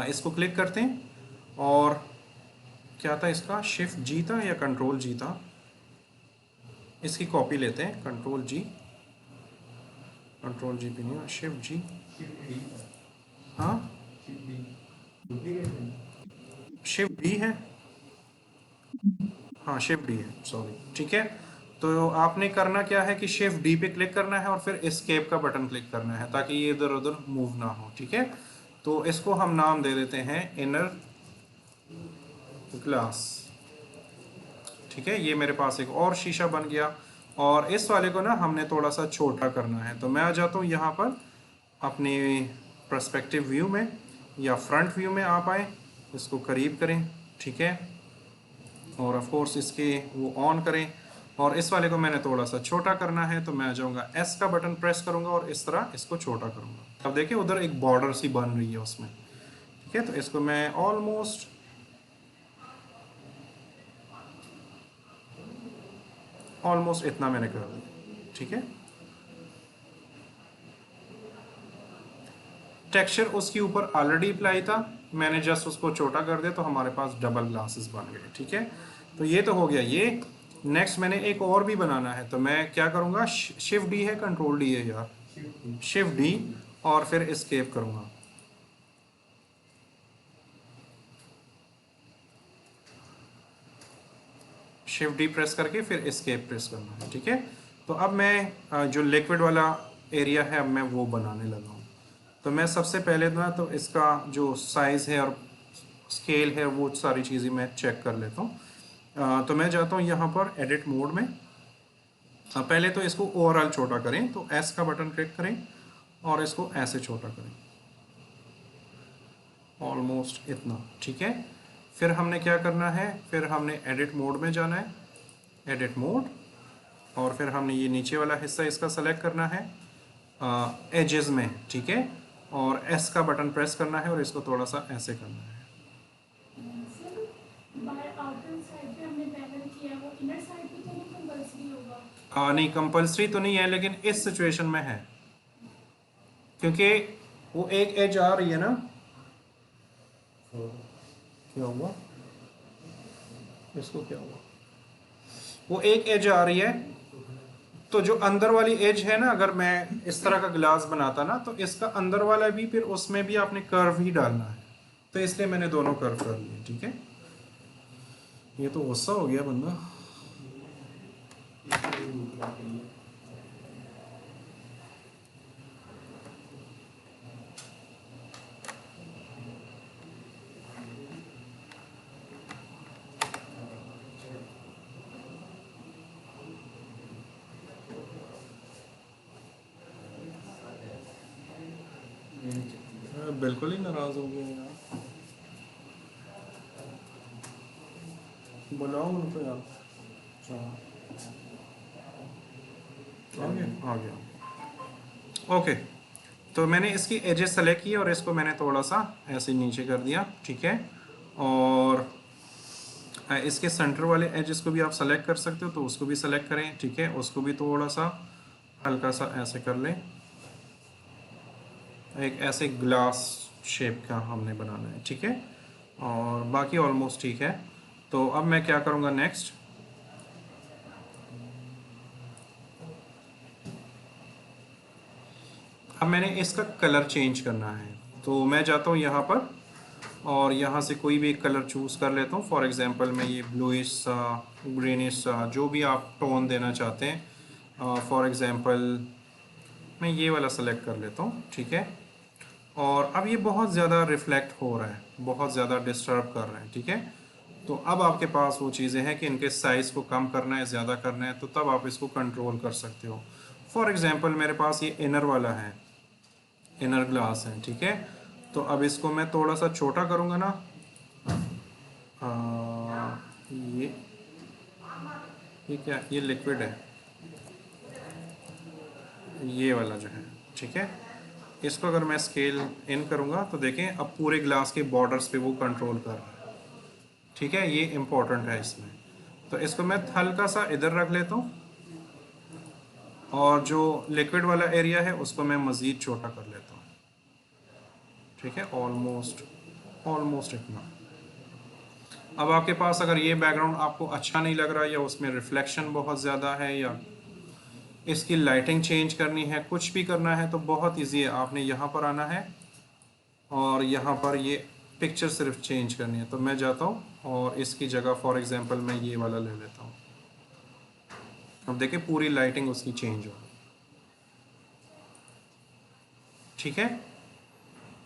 इसको क्लिक करते हैं, और क्या था इसका, शिफ्ट जी था या कंट्रोल जी था, इसकी कॉपी लेते हैं, कंट्रोल जी भी नहीं, शिफ्ट जी, हाँ शिफ्ट डी है, हाँ शिफ्ट डी है, सॉरी, ठीक है। तो आपने करना क्या है कि शिफ्ट डी पे क्लिक करना है और फिर एस्केप का बटन क्लिक करना है ताकि ये इधर उधर मूव ना हो, ठीक है। तो इसको हम नाम दे देते हैं इनर ग्लास, ठीक है। ये मेरे पास एक और शीशा बन गया, और इस वाले को ना हमने थोड़ा सा छोटा करना है। तो मैं आ जाता हूँ यहाँ पर अपनी पर्सपेक्टिव व्यू में या फ्रंट व्यू में, आप आए, इसको करीब करें, ठीक है, और ऑफ कोर्स इसके वो ऑन करें, और इस वाले को मैंने थोड़ा सा छोटा करना है। तो मैं आ जाऊँगा, एस का बटन प्रेस करूँगा और इस तरह इसको छोटा करूँगा। अब देखिए उधर एक बॉर्डर सी बन रही है उसमें, ठीक है। तो इसको मैं ऑलमोस्ट इतना मैंने कर दिया, ठीक है। टेक्सचर उसके ऊपर ऑलरेडी अप्लाई था, मैंने जस्ट उसको छोटा कर दिया, तो हमारे पास डबल ग्लासेस बन गए, ठीक है। तो ये तो हो गया ये। नेक्स्ट मैंने एक और भी बनाना है, तो मैं क्या करूँगा, शिफ्ट डी है कंट्रोल डी है यार, शिफ्ट डी, और फिर एस्केप करूँगा। शिफ्ट डी प्रेस करके फिर एस्केप प्रेस करना है, ठीक है। तो अब मैं जो लिक्विड वाला एरिया है अब मैं वो बनाने लगा हूँ। तो मैं सबसे पहले ना तो इसका जो साइज़ है और स्केल है वो सारी चीज़ें मैं चेक कर लेता हूँ। तो मैं जाता हूँ यहाँ पर एडिट मोड में। पहले तो इसको ओवरऑल छोटा करें, तो एस का बटन क्लिक करें और इसको ऐसे छोटा करें, ऑलमोस्ट इतना, ठीक है। फिर हमने क्या करना है, फिर हमने एडिट मोड में जाना है, एडिट मोड, और फिर हमने ये नीचे वाला हिस्सा इसका सेलेक्ट करना है एजेस में, ठीक है, और एस का बटन प्रेस करना है और इसको थोड़ा सा ऐसे करना है। नहीं कंपल्सरी तो नहीं है, लेकिन इस सिचुएशन में है क्योंकि वो एक एज आ रही है ना। क्या हुआ इसको, क्या हुआ, वो एक एज आ रही है, तो जो अंदर वाली एज है ना, अगर मैं इस तरह का ग्लास बनाता ना तो इसका अंदर वाला भी फिर उसमें भी आपने कर्व ही डालना है, तो इसलिए मैंने दोनों कर्व कर लिए, ठीक है। ये तो गुस्सा हो गया बंदा। बिल्कुल ही नाराज हो गए यार, बुलाओ उनको यार। आ गया। ओके, तो मैंने इसकी एजेस सेलेक्ट की और इसको मैंने थोड़ा सा ऐसे नीचे कर दिया, ठीक है। और इसके सेंटर वाले एजेस को भी आप सेलेक्ट कर सकते हो, तो उसको भी सेलेक्ट करें, ठीक है। उसको भी थोड़ा सा हल्का सा ऐसे कर लें, एक ऐसे ग्लास शेप का हमने बनाना है, ठीक है। और बाकी ऑलमोस्ट ठीक है। तो अब मैं क्या करूँगा नेक्स्ट, अब मैंने इसका कलर चेंज करना है, तो मैं जाता हूँ यहाँ पर और यहाँ से कोई भी एक कलर चूज़ कर लेता हूँ। फॉर एग्जांपल मैं ये ब्लूइश ग्रीनिश जो भी आप टोन देना चाहते हैं, फॉर एग्जांपल मैं ये वाला सेलेक्ट कर लेता हूँ, ठीक है। और अब ये बहुत ज़्यादा रिफ्लेक्ट हो रहा है, बहुत ज़्यादा डिस्टर्ब कर रहे हैं, ठीक है। तो अब आपके पास वो चीज़ें हैं कि इनके साइज़ को कम करना है, ज़्यादा करना है, तो तब आप इसको कंट्रोल कर सकते हो। फॉर एग्जांपल मेरे पास ये इनर वाला है, इनर ग्लास है, ठीक है। तो अब इसको मैं थोड़ा सा छोटा करूँगा ना, ये क्या, ये लिक्विड है, ये वाला जो है, ठीक है। इसको अगर मैं स्केल इन करूँगा तो देखें अब पूरे ग्लास के बॉर्डर्स पे वो कंट्रोल कर रहा है, ठीक है। ये इम्पोर्टेंट है इसमें। तो इसको मैं हल्का सा इधर रख लेता हूँ और जो लिक्विड वाला एरिया है उसको मैं मज़ीद छोटा कर लेता हूँ, ठीक है। ऑलमोस्ट इतना। अब आपके पास अगर ये बैकग्राउंड आपको अच्छा नहीं लग रहा, या उसमें रिफ्लेक्शन बहुत ज़्यादा है, या इसकी लाइटिंग चेंज करनी है, कुछ भी करना है, तो बहुत इजी है। आपने यहाँ पर आना है और यहाँ पर ये पिक्चर सिर्फ चेंज करनी है। तो मैं जाता हूँ और इसकी जगह फॉर एग्जांपल मैं ये वाला ले लेता हूँ। अब देखिए पूरी लाइटिंग उसकी चेंज हो, ठीक है।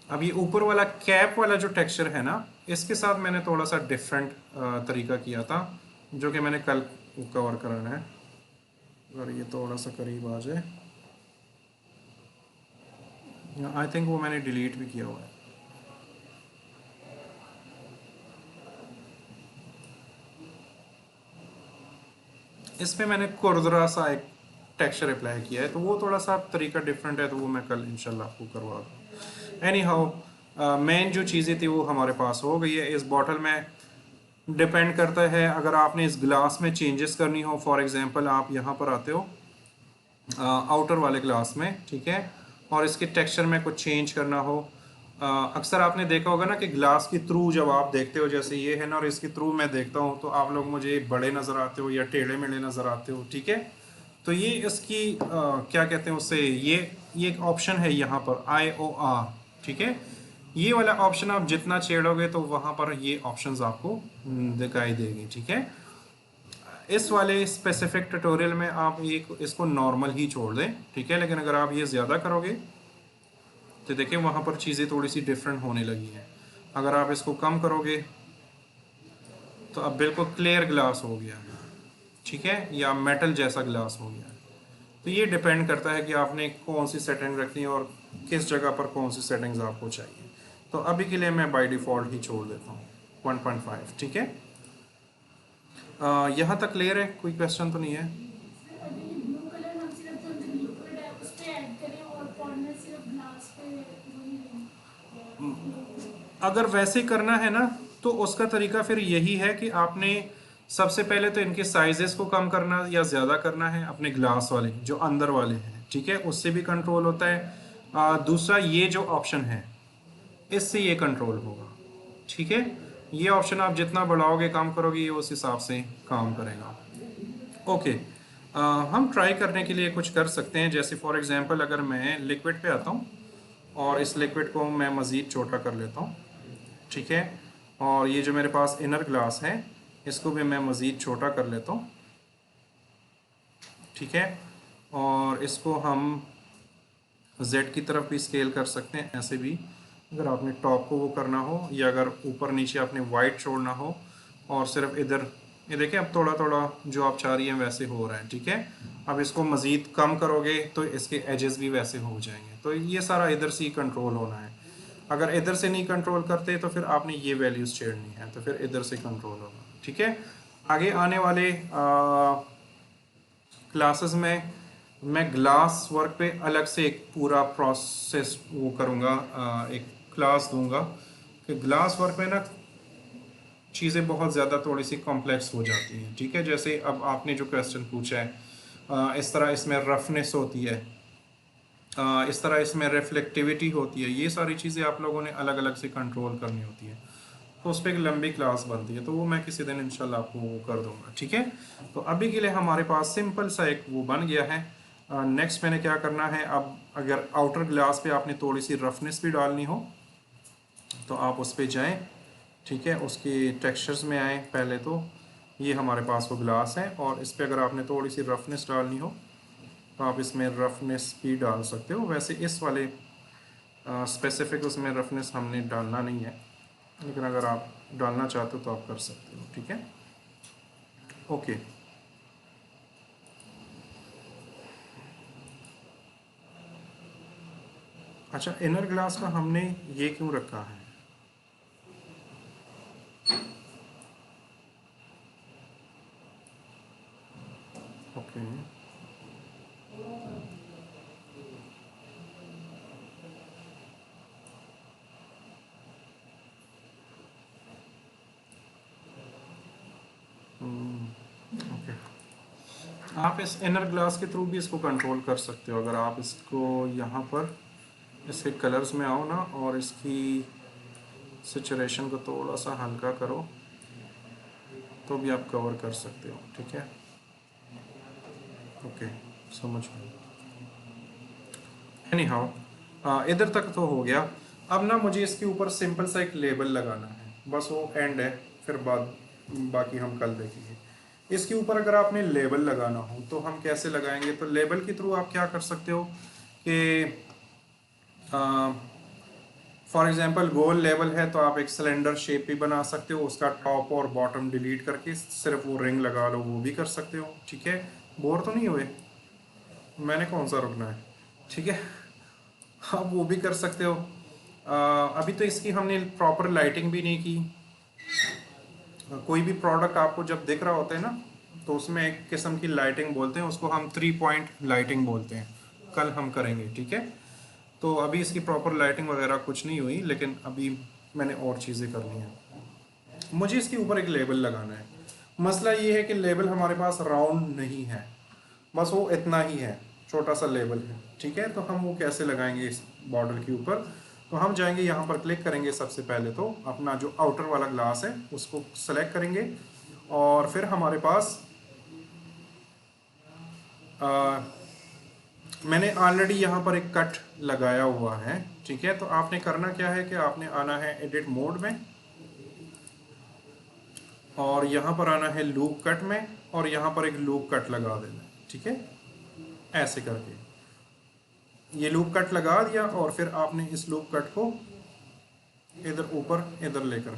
अब ये ऊपर वाला कैप वाला जो टेक्सचर है ना, इसके साथ मैंने थोड़ा सा डिफरेंट तरीका किया था, जो कि मैंने कल कवर करना है। अगर ये थोड़ा सा करीब आ जाए, आई थिंक वो मैंने डिलीट भी किया हुआ है। इस पे मैंने खुरदरा सा एक टेक्सचर अप्लाई किया है, तो वो थोड़ा सा तरीका डिफरेंट है, तो वो मैं कल इंशाल्लाह आपको करवा दूँ। एनी हाउ मेन जो चीज़ें थी वो हमारे पास हो गई है। इस बॉटल में डिपेंड करता है, अगर आपने इस ग्लास में चेंजेस करनी हो, फॉर एग्जांपल आप यहाँ पर आते हो आउटर वाले ग्लास में, ठीक है, और इसके टेक्सचर में कुछ चेंज करना हो, अक्सर आपने देखा होगा ना कि ग्लास के थ्रू जब आप देखते हो, जैसे ये है ना, और इसके थ्रू मैं देखता हूँ, तो आप लोग मुझे बड़े नज़र आते हो या टेढ़े मेढ़े नज़र आते हो, ठीक है। तो ये इसकी क्या कहते हैं उससे, ये एक ऑप्शन है यहाँ पर IOR, ठीक है। ये वाला ऑप्शन आप जितना छेड़ोगे तो वहाँ पर ये ऑप्शंस आपको दिखाई देगी, ठीक है। इस वाले स्पेसिफिक ट्यूटोरियल में आप इसको नॉर्मल ही छोड़ दें, ठीक है। लेकिन अगर आप ये ज़्यादा करोगे तो देखिए वहाँ पर चीज़ें थोड़ी सी डिफरेंट होने लगी हैं। अगर आप इसको कम करोगे तो अब बिल्कुल क्लियर ग्लास हो गया, ठीक है, या मेटल जैसा ग्लास हो गया। तो ये डिपेंड करता है कि आपने कौन सी सेटिंग रखनी है और किस जगह पर कौन सी सेटिंग्स आपको चाहिए। तो अभी के लिए मैं बाय डिफ़ॉल्ट ही छोड़ देता हूँ 1.5, ठीक है। यहाँ तक क्लियर है, कोई क्वेश्चन तो नहीं है? अगर ये ब्लू कलर हम सिर्फ जो लिक्विड है उस पे ऐड करें और कॉर्नर सिर्फ ग्लास पे वही है। अगर वैसे करना है ना तो उसका तरीका फिर यही है कि आपने सबसे पहले तो इनके साइजेस को कम करना या ज़्यादा करना है, अपने ग्लास वाले जो अंदर वाले हैं, ठीक है, उससे भी कंट्रोल होता है। दूसरा ये जो ऑप्शन है इससे ये कंट्रोल होगा, ठीक है। ये ऑप्शन आप जितना बढ़ाओगे काम करोगे, ये उस हिसाब से काम करेगा। ओके, हम ट्राई करने के लिए कुछ कर सकते हैं। जैसे फॉर एग्जांपल अगर मैं लिक्विड पे आता हूँ और इस लिक्विड को मैं मज़ीद छोटा कर लेता हूँ, ठीक है, और ये जो मेरे पास इनर ग्लास है इसको भी मैं मज़ीद छोटा कर लेता हूँ, ठीक है, और इसको हम Z की तरफ भी स्केल कर सकते हैं, ऐसे भी अगर आपने टॉप को वो करना हो, या अगर ऊपर नीचे आपने वाइट छोड़ना हो और सिर्फ इधर, ये देखिए अब थोड़ा थोड़ा जो आप चाह रही हैं वैसे हो रहा है, ठीक है। अब इसको मज़ीद कम करोगे तो इसके एजेस भी वैसे हो जाएंगे। तो ये सारा इधर से ही कंट्रोल होना है। अगर इधर से नहीं कंट्रोल करते तो फिर आपने ये वैल्यूज़ छेड़नी है, तो फिर इधर से कंट्रोल होगा, ठीक है। आगे आने वाले क्लासेस में मैं ग्लास वर्क पे अलग से एक पूरा प्रोसेस वो करूँगा, एक क्लास दूंगा कि ग्लास वर्क में ना चीज़ें बहुत ज़्यादा थोड़ी सी कॉम्प्लेक्स हो जाती हैं, ठीक है। जैसे अब आपने जो क्वेश्चन पूछा है, इस तरह इसमें रफनेस होती है, इस तरह इसमें रिफ्लेक्टिविटी होती है, ये सारी चीज़ें आप लोगों ने अलग अलग से कंट्रोल करनी होती है। तो उस पर एक लंबी क्लास बनती है, तो वो मैं किसी दिन इंशाल्लाह आपको वो कर दूंगा, ठीक है। तो अभी के लिए हमारे पास सिंपल सा एक वो बन गया है। नेक्स्ट मैंने क्या करना है, अब अगर आउटर ग्लास पे आपने थोड़ी सी रफनेस भी डालनी हो तो आप उस पर जाएँ, ठीक है। उसके टेक्सचर्स में आए पहले, तो ये हमारे पास वो ग्लास है और इस पर अगर आपने थोड़ी सी रफनेस डालनी हो तो आप इसमें रफनेस भी डाल सकते हो। वैसे इस वाले स्पेसिफिक उसमें रफनेस हमने डालना नहीं है, लेकिन अगर आप डालना चाहते हो तो आप कर सकते हो, ठीक है। ओके, अच्छा, इनर ग्लास का हमने ये क्यों रखा है? Okay, okay. आप इस इनर ग्लास के थ्रू भी इसको कंट्रोल कर सकते हो। अगर आप इसको यहाँ पर इसके कलर्स में आओ ना और इसकी सैचुरेशन को थोड़ा सा हल्का करो तो भी आप कवर कर सकते हो, ठीक है। ओके, समझ गए। एनी हाउ, इधर तक तो हो गया। अब ना मुझे इसके ऊपर सिंपल सा एक लेबल लगाना है, बस वो एंड है, फिर बाकी हम कल देखेंगे। इसके ऊपर अगर आपने लेबल लगाना हो तो हम कैसे लगाएंगे? तो लेबल के थ्रू आप क्या कर सकते हो कि फॉर एग्जांपल गोल लेबल है तो आप एक सिलेंडर शेप भी बना सकते हो, उसका टॉप और बॉटम डिलीट करके सिर्फ वो रिंग लगा लो, वो भी कर सकते हो, ठीक है। बोर तो नहीं हुए? मैंने कौन सा रुकना है, ठीक है। आप वो भी कर सकते हो। अभी तो इसकी हमने प्रॉपर लाइटिंग भी नहीं की। कोई भी प्रोडक्ट आपको जब दिख रहा होता है ना तो उसमें एक किस्म की लाइटिंग बोलते हैं, उसको हम 3 पॉइंट लाइटिंग बोलते हैं। कल हम करेंगे, ठीक है। तो अभी इसकी प्रॉपर लाइटिंग वगैरह कुछ नहीं हुई, लेकिन अभी मैंने और चीज़ें करनी है। मुझे इसके ऊपर एक लेबल लगाना है। मसला ये है कि लेबल हमारे पास राउंड नहीं है, बस वो इतना ही है, छोटा सा लेबल है, ठीक है। तो हम वो कैसे लगाएंगे इस बॉर्डर के ऊपर? तो हम जाएंगे यहाँ पर, क्लिक करेंगे सबसे पहले तो अपना जो आउटर वाला ग्लास है उसको सेलेक्ट करेंगे और फिर हमारे पास मैंने ऑलरेडी यहाँ पर एक कट लगाया हुआ है, ठीक है। तो आपने करना क्या है कि आपने आना है एडिट मोड में और यहाँ पर आना है लूप कट में और यहाँ पर एक लूप कट लगा देना है, ठीक है। ऐसे करके ये लूप कट लगा दिया और फिर आपने इस लूप कट को इधर ऊपर इधर लेकर,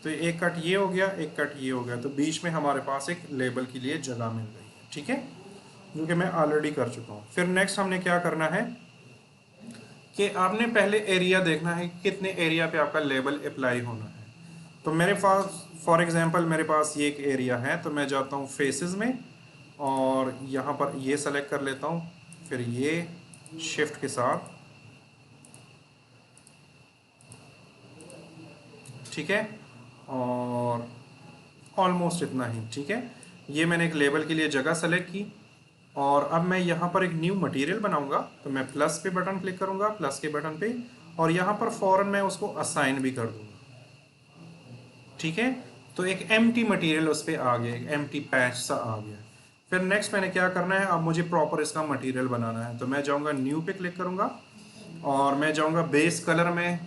तो एक कट ये हो गया, एक कट ये हो गया, तो बीच में हमारे पास एक लेबल के लिए जगह मिल गई है, ठीक है, जो कि मैं ऑलरेडी कर चुका हूँ। फिर नेक्स्ट हमने क्या करना है कि आपने पहले एरिया देखना है कि कितने एरिया पे आपका लेबल अप्लाई होना है। तो मेरे पास फॉर एग्जांपल मेरे पास ये एक एरिया है, तो मैं जाता हूँ फेसेस में और यहाँ पर ये सेलेक्ट कर लेता हूँ, फिर ये शिफ्ट के साथ, ठीक है, और ऑलमोस्ट इतना ही, ठीक है। ये मैंने एक लेबल के लिए जगह सेलेक्ट की और अब मैं यहाँ पर एक न्यू मटेरियल बनाऊंगा, तो मैं प्लस पे बटन क्लिक करूंगा, प्लस के बटन पे, और यहाँ पर फौरन मैं उसको असाइन भी कर दूंगा, ठीक है। तो एक एम्प्टी मटेरियल उस पर आ गया, एक एम्प्टी पैच सा आ गया। फिर नेक्स्ट मैंने क्या करना है, अब मुझे प्रॉपर इसका मटेरियल बनाना है, तो मैं जाऊँगा न्यू पे क्लिक करूँगा और मैं जाऊँगा बेस कलर में,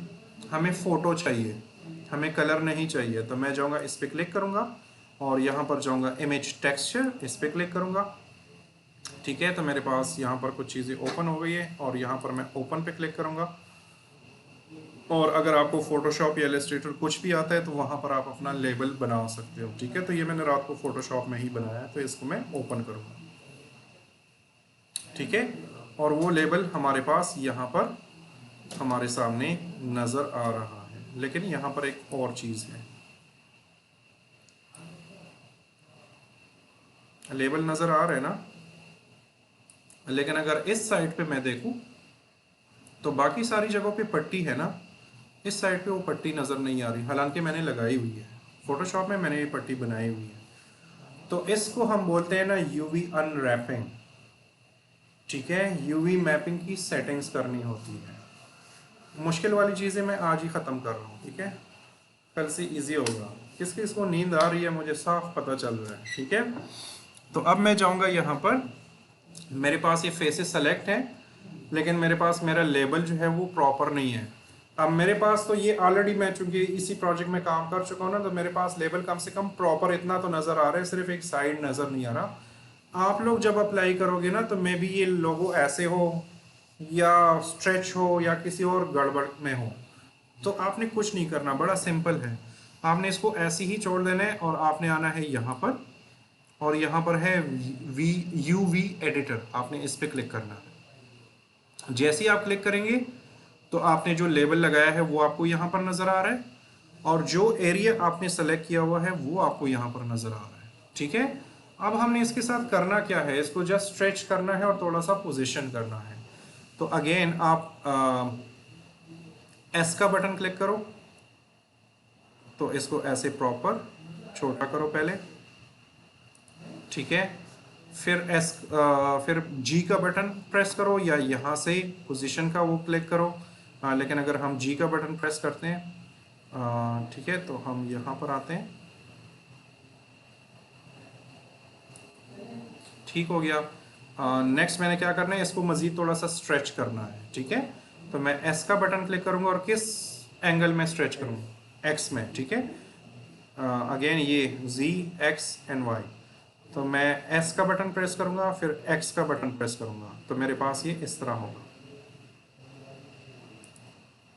हमें फ़ोटो चाहिए, हमें कलर नहीं चाहिए, तो मैं जाऊँगा इस पर क्लिक करूँगा और यहाँ पर जाऊँगा इमेज टेक्सचर, इस पर क्लिक करूँगा, ठीक है। तो मेरे पास यहाँ पर कुछ चीज़ें ओपन हो गई है और यहाँ पर मैं ओपन पे क्लिक करूँगा। और अगर आपको फोटोशॉप या इलस्ट्रेटर कुछ भी आता है तो वहाँ पर आप अपना लेबल बना सकते हो, ठीक है। तो ये मैंने रात को फोटोशॉप में ही बनाया है, तो इसको मैं ओपन करूँगा, ठीक है। और वो लेबल हमारे पास यहाँ पर हमारे सामने नज़र आ रहा है, लेकिन यहाँ पर एक और चीज़ है, लेबल नज़र आ रहा है ना, लेकिन अगर इस साइड पे मैं देखूं तो बाकी सारी जगहों पे पट्टी है ना, इस साइड पे वो पट्टी नज़र नहीं आ रही, हालांकि मैंने लगाई हुई है फोटोशॉप में, मैंने ये पट्टी बनाई हुई है। तो इसको हम बोलते हैं ना यूवी अनरैपिंग, ठीक है। यूवी मैपिंग की सेटिंग्स करनी होती है। मुश्किल वाली चीज़ें मैं आज ही ख़त्म कर रहा हूँ, ठीक है। कल से इजी होगा। किस किस को नींद आ रही है मुझे साफ पता चल रहा है, ठीक है। तो अब मैं जाऊंगा यहाँ पर, मेरे पास ये फेसेस सेलेक्ट है, लेकिन मेरे पास मेरा लेबल जो है वो प्रॉपर नहीं है। अब मेरे पास तो ये ऑलरेडी, मैं चूंकि इसी प्रोजेक्ट में काम कर चुका हूँ ना, तो मेरे पास लेबल कम से कम प्रॉपर इतना तो नज़र आ रहा है, सिर्फ एक साइड नज़र नहीं आ रहा। आप लोग जब अप्लाई करोगे ना, तो मे बी ये लोगो ऐसे हो या स्ट्रेच हो या किसी और गड़बड़ में हो। तो आपने कुछ नहीं करना, बड़ा सिंपल है। आपने इसको ऐसे ही छोड़ देना है और आपने आना है यहाँ पर, और यहाँ पर है UV एडिटर, आपने इस पर क्लिक करना है। जैसे ही आप क्लिक करेंगे तो आपने जो लेबल लगाया है वो आपको यहाँ पर नज़र आ रहा है, और जो एरिया आपने सेलेक्ट किया हुआ है वो आपको यहाँ पर नज़र आ रहा है, ठीक है। अब हमने इसके साथ करना क्या है, इसको जस्ट स्ट्रेच करना है और थोड़ा सा पोजीशन करना है। तो अगेन आप एस का बटन क्लिक करो, तो इसको ऐसे प्रॉपर छोटा करो पहले, ठीक है। फिर जी का बटन प्रेस करो, या यहाँ से पोजीशन का वो क्लिक करो। लेकिन अगर हम जी का बटन प्रेस करते हैं, ठीक है, तो हम यहाँ पर आते हैं, ठीक हो गया। नेक्स्ट मैंने क्या करना है, इसको मज़ीद थोड़ा सा स्ट्रेच करना है, ठीक है। तो मैं एस का बटन क्लिक करूँगा, और किस एंगल में स्ट्रेच करूँगा, एक्स में, ठीक है। अगेन ये Z, X एंड Y, तो मैं S का बटन प्रेस करूँगा, फिर X का बटन प्रेस करूँगा, तो मेरे पास ये इस तरह होगा।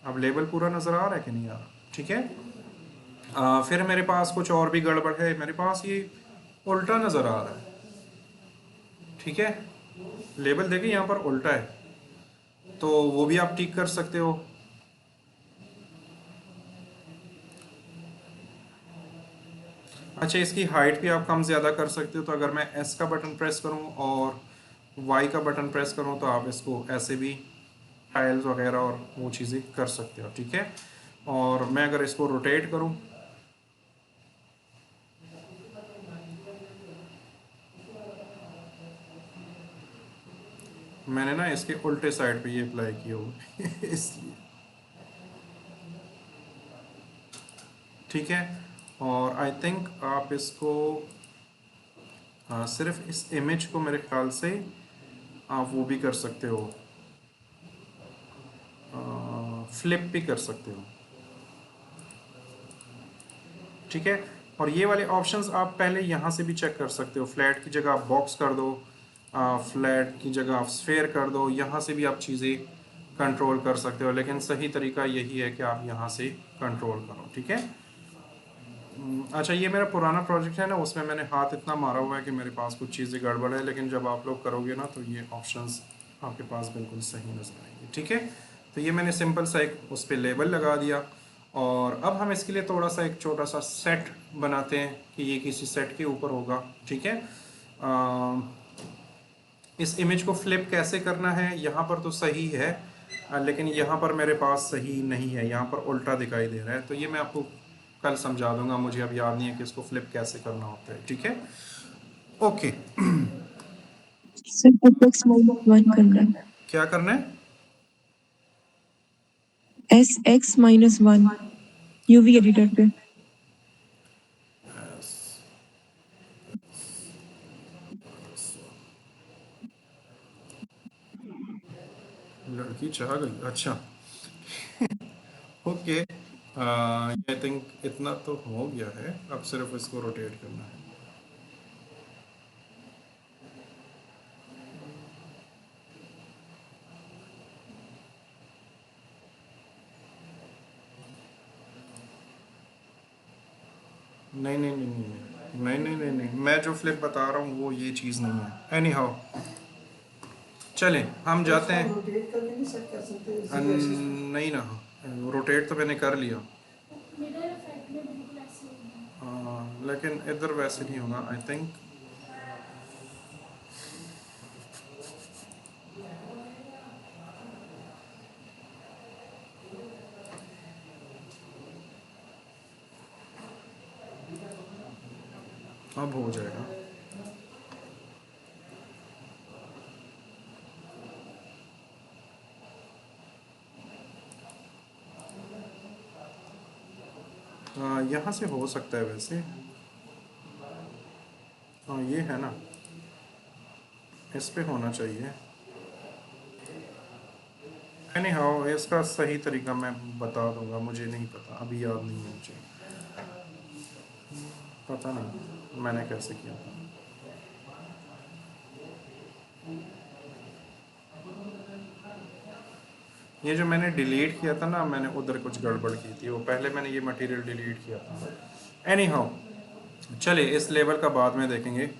अब लेबल पूरा नज़र आ रहा है कि नहीं आ रहा, ठीक है। फिर मेरे पास कुछ और भी गड़बड़ है, मेरे पास ये उल्टा नज़र आ रहा है, ठीक है। लेबल देखिए यहाँ पर उल्टा है, तो वो भी आप ठीक कर सकते हो। अच्छा, इसकी हाइट भी आप कम ज़्यादा कर सकते हो। तो अगर मैं S का बटन प्रेस करूँ और Y का बटन प्रेस करूँ, तो आप इसको ऐसे भी टाइल्स वगैरह और वो चीज़ें कर सकते हो, ठीक है। और मैं अगर इसको रोटेट करूँ, मैंने ना इसके उल्टे साइड पे ये अप्लाई किया हुआ इसलिए, ठीक है। और आई थिंक आप इसको सिर्फ इस इमेज को मेरे ख्याल से आप वो भी कर सकते हो, फ्लिप भी कर सकते हो, ठीक है। और ये वाले ऑप्शंस आप पहले यहाँ से भी चेक कर सकते हो। फ्लैट की जगह आप बॉक्स कर दो, फ्लैट की जगह आप स्फेयर कर दो, यहाँ से भी आप चीज़ें कंट्रोल कर सकते हो, लेकिन सही तरीका यही है कि आप यहाँ से कंट्रोल करो, ठीक है। अच्छा, ये मेरा पुराना प्रोजेक्ट है ना, उसमें मैंने हाथ इतना मारा हुआ है कि मेरे पास कुछ चीज़ें गड़बड़ है, लेकिन जब आप लोग करोगे ना, तो ये ऑप्शंस आपके पास बिल्कुल सही नज़र आएंगे, ठीक है। तो ये मैंने सिंपल सा एक उस पर लेबल लगा दिया, और अब हम इसके लिए थोड़ा सा एक छोटा सा सेट बनाते हैं कि ये किसी सेट के ऊपर होगा, ठीक है। इस इमेज को फ्लिप कैसे करना है, यहाँ पर तो सही है, लेकिन यहाँ पर मेरे पास सही नहीं है, यहाँ पर उल्टा दिखाई दे रहा है। तो ये मैं आपको कल समझा दूंगा, मुझे अब याद नहीं है कि इसको फ्लिप कैसे करना होता है, ठीक है। Okay, sir S minus one करना है। क्या करना है? SX-1 यूवी एडिटर पे। लड़की चाह गई, अच्छा ओके। आई थिंक इतना तो हो गया है, अब सिर्फ इसको रोटेट करना है। नहीं नहीं नहीं नहीं नहीं नहीं नहीं नहीं, मैं जो फ्लिप बता रहा हूँ वो ये चीज़ नहीं है। एनी हाउ, चलें हम जाते हैं। रोटेट करके नहीं सेट कर सकते नहीं ना, रोटेट तो मैंने कर लिया, मिरर इफेक्ट में बिल्कुल ऐसे होगा। लेकिन इधर वैसे नहीं होगा आई थिंक। अब हो जाएगा। यहाँ से हो सकता है वैसे। हाँ ये है ना, इस पे होना चाहिए। एनी हाउ इसका सही तरीका मैं बता दूंगा, मुझे नहीं पता, अभी याद नहीं है मुझे, पता नहीं मैंने कैसे किया था। ये जो मैंने डिलीट किया था ना, मैंने उधर कुछ गड़बड़ की थी, वो पहले मैंने ये मटेरियल डिलीट किया था। एनी हाउ चलिए इस लेबल का बाद में देखेंगे।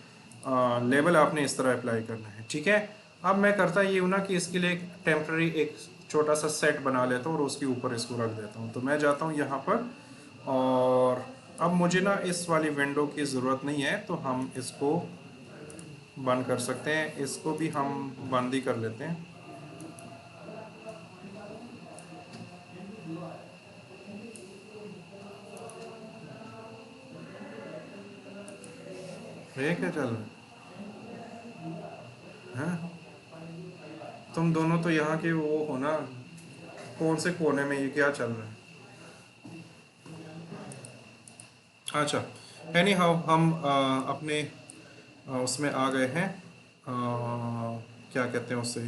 लेबल आपने इस तरह अप्लाई करना है, ठीक है। अब मैं करता ये हूँ ना कि इसके लिए एक टेम्प्रेरी एक छोटा सा सेट बना लेता हूँ और उसके ऊपर इसको रख देता हूँ। तो मैं जाता हूँ यहाँ पर, और अब मुझे ना इस वाली विंडो की ज़रूरत नहीं है, तो हम इसको बंद कर सकते हैं। इसको भी हम बंद ही कर लेते हैं। ये क्या चल रहा है? तुम दोनों तो यहाँ के वो हो ना, कौन से कोने में ये क्या चल रहा है? अच्छा एनी हाउ हम अपने उसमें आ गए हैं, क्या कहते हैं उससे,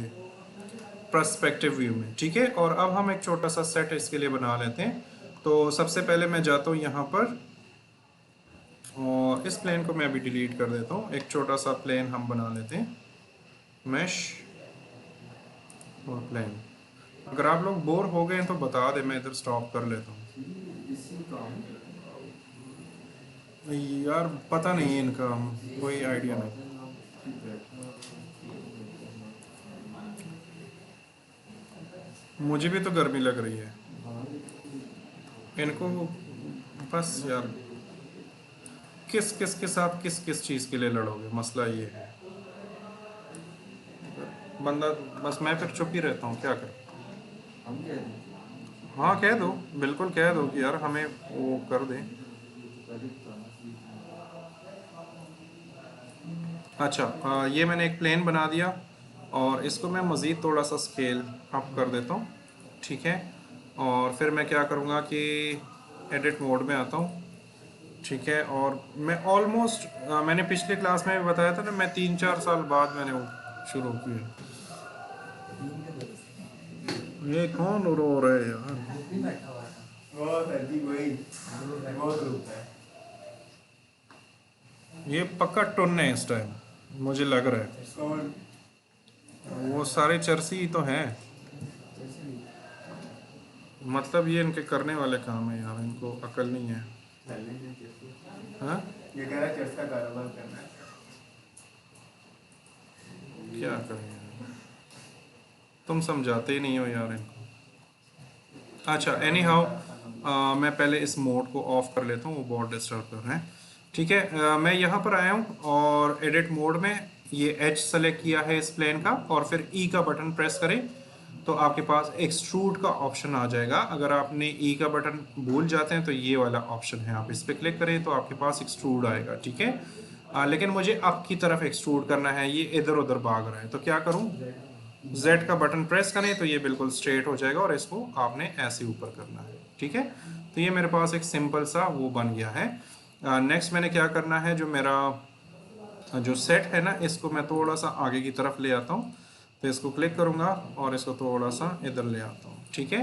पर्सपेक्टिव व्यू में, ठीक है। और अब हम एक छोटा सा सेट इसके लिए बना लेते हैं। तो सबसे पहले मैं जाता हूँ यहाँ पर, और इस प्लेन को मैं अभी डिलीट कर देता हूँ। एक छोटा सा प्लेन हम बना लेते हैं, मैश और प्लेन। अगर आप लोग बोर हो गए तो बता दे, मैं इधर स्टॉप कर लेता हूँ। यार पता नहीं है इनका, कोई आइडिया नहीं। मुझे भी तो गर्मी लग रही है, इनको बस यार किस किस के साथ किस किस चीज़ के लिए लड़ोगे, मसला ये है। बंदा बस, मैं फिर चुप ही रहता हूँ, क्या करूँ। हाँ कह दो, बिल्कुल कह दो कि यार हमें वो कर दें। अच्छा ये मैंने एक प्लेन बना दिया, और इसको मैं मज़ीद थोड़ा सा स्केल अप कर देता हूँ, ठीक है। और फिर मैं क्या करूँगा कि एडिट मोड में आता हूँ, ठीक है। और मैं ऑलमोस्ट मैंने पिछले क्लास में भी बताया था ना, मैं 3-4 साल बाद मैंने वो शुरू किया। ये कौन रो रहा है यार? वो सर्दी वही बहुत धूप है। ये पक्का टुन है इस टाइम, मुझे लग रहा है। कौन? वो सारे चर्सी ही तो हैं, मतलब ये इनके करने वाले काम है यार, इनको अकल नहीं है। हाँ ये कह रहा है चर्च का कारोबार करना है। क्या करें, तुम समझाते ही नहीं हो यार इनको। अच्छा एनी हाउ मैं पहले इस मोड को ऑफ कर लेता हूँ, वो बहुत डिस्टर्ब कर रहे हैं, ठीक है। मैं यहाँ पर आया हूँ और एडिट मोड में ये एज सेलेक्ट किया है इस प्लेन का, और फिर ई का बटन प्रेस करें तो आपके पास एक्सट्रूड का ऑप्शन आ जाएगा। अगर आपने ई का बटन भूल जाते हैं तो ये वाला ऑप्शन है, आप इस पर क्लिक करें तो आपके पास एक्सट्रूड आएगा, ठीक है। लेकिन मुझे अप की तरफ एक्सट्रूड करना है, ये इधर उधर भाग रहा है, तो क्या करूँ, Z का बटन प्रेस करें तो ये बिल्कुल स्ट्रेट हो जाएगा, और इसको आपने ऐसे ऊपर करना है, ठीक है। तो ये मेरे पास एक सिंपल सा वो बन गया है। नेक्स्ट मैंने क्या करना है, जो मेरा जो सेट है ना, इसको मैं थोड़ा सा आगे की तरफ ले आता हूँ। तो इसको क्लिक करूँगा और इसको थोड़ा सा इधर ले आता हूँ, ठीक है।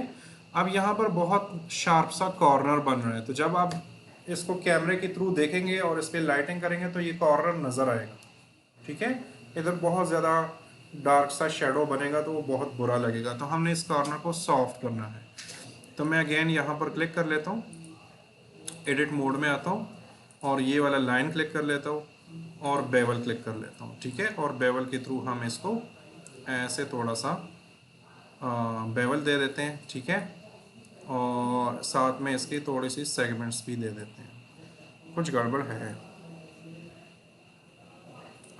अब यहाँ पर बहुत शार्प सा कॉर्नर बन रहा है, तो जब आप इसको कैमरे के थ्रू देखेंगे और इस पर लाइटिंग करेंगे तो ये कॉर्नर नज़र आएगा, ठीक है। इधर बहुत ज़्यादा डार्क सा शेडो बनेगा तो वो बहुत बुरा लगेगा, तो हमने इस कॉर्नर को सॉफ्ट करना है। तो मैं अगेन यहाँ पर क्लिक कर लेता हूँ, एडिट मोड में आता हूँ, और ये वाला लाइन क्लिक कर लेता हूँ, और बेवल क्लिक कर लेता हूँ, ठीक है। और बेवल के थ्रू हम इसको ऐसे थोड़ा सा बेवल दे देते हैं, ठीक है। और साथ में इसकी थोड़ी सी सेगमेंट्स भी दे देते हैं। कुछ गड़बड़ है।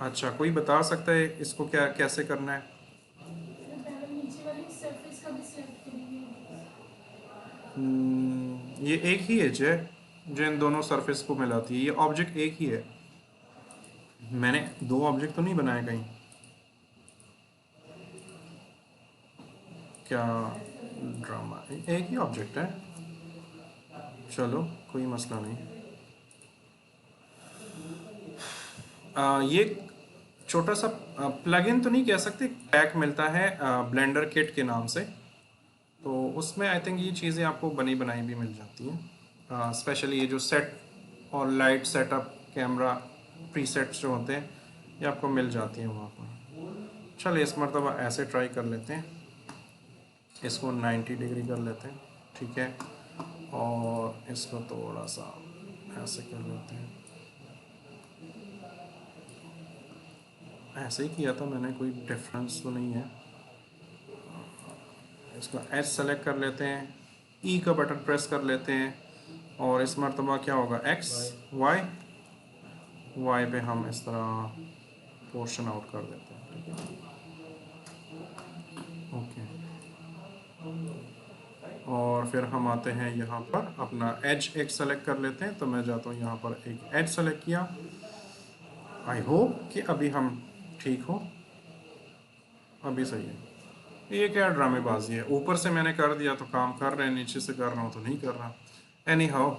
अच्छा कोई बता सकता है इसको क्या कैसे करना है? पहले नीचे वाली सरफेस का भी सिलेक्ट करेंगे। ये एक ही एज है जो इन दोनों सरफेस को मिलाती है, ये ऑब्जेक्ट एक ही है। मैंने दो ऑब्जेक्ट तो नहीं बनाए कहीं, क्या ड्रामा, एक ही ऑब्जेक्ट है चलो कोई मसला नहीं। ये छोटा सा प्लगइन तो नहीं कह सकते, पैक मिलता है ब्लेंडर किट के नाम से, तो उसमें आई थिंक ये चीज़ें आपको बनी बनाई भी मिल जाती हैं। स्पेशली ये जो सेट और लाइट सेटअप, कैमरा प्रीसेट्स जो होते हैं, ये आपको मिल जाती हैं वहाँ पर। चलिए इस मरतबा ऐसे ट्राई कर लेते हैं, इसको 90 डिग्री कर लेते हैं, ठीक है, और इसको थोड़ा सा ऐसे कर लेते हैं। ऐसे ही किया था मैंने, कोई डिफरेंस तो नहीं है। इसको एच सेलेक्ट कर लेते हैं, ई का बटन प्रेस कर लेते हैं, और इस मरतबा क्या होगा, एक्स वाई, वाई पे हम इस तरह पोर्शन आउट कर देते हैं, ठीक है, ओके। और फिर हम आते हैं यहाँ पर अपना एज एक सेलेक्ट कर लेते हैं, तो मैं जाता हूँ यहाँ पर एक एज सेलेक्ट किया। आई होप कि अभी हम ठीक हो, अभी सही है। ये क्या ड्रामेबाजी है, ऊपर से मैंने कर दिया तो काम कर रहे हैं, नीचे से कर रहा हूँ तो नहीं कर रहा। एनी हाउ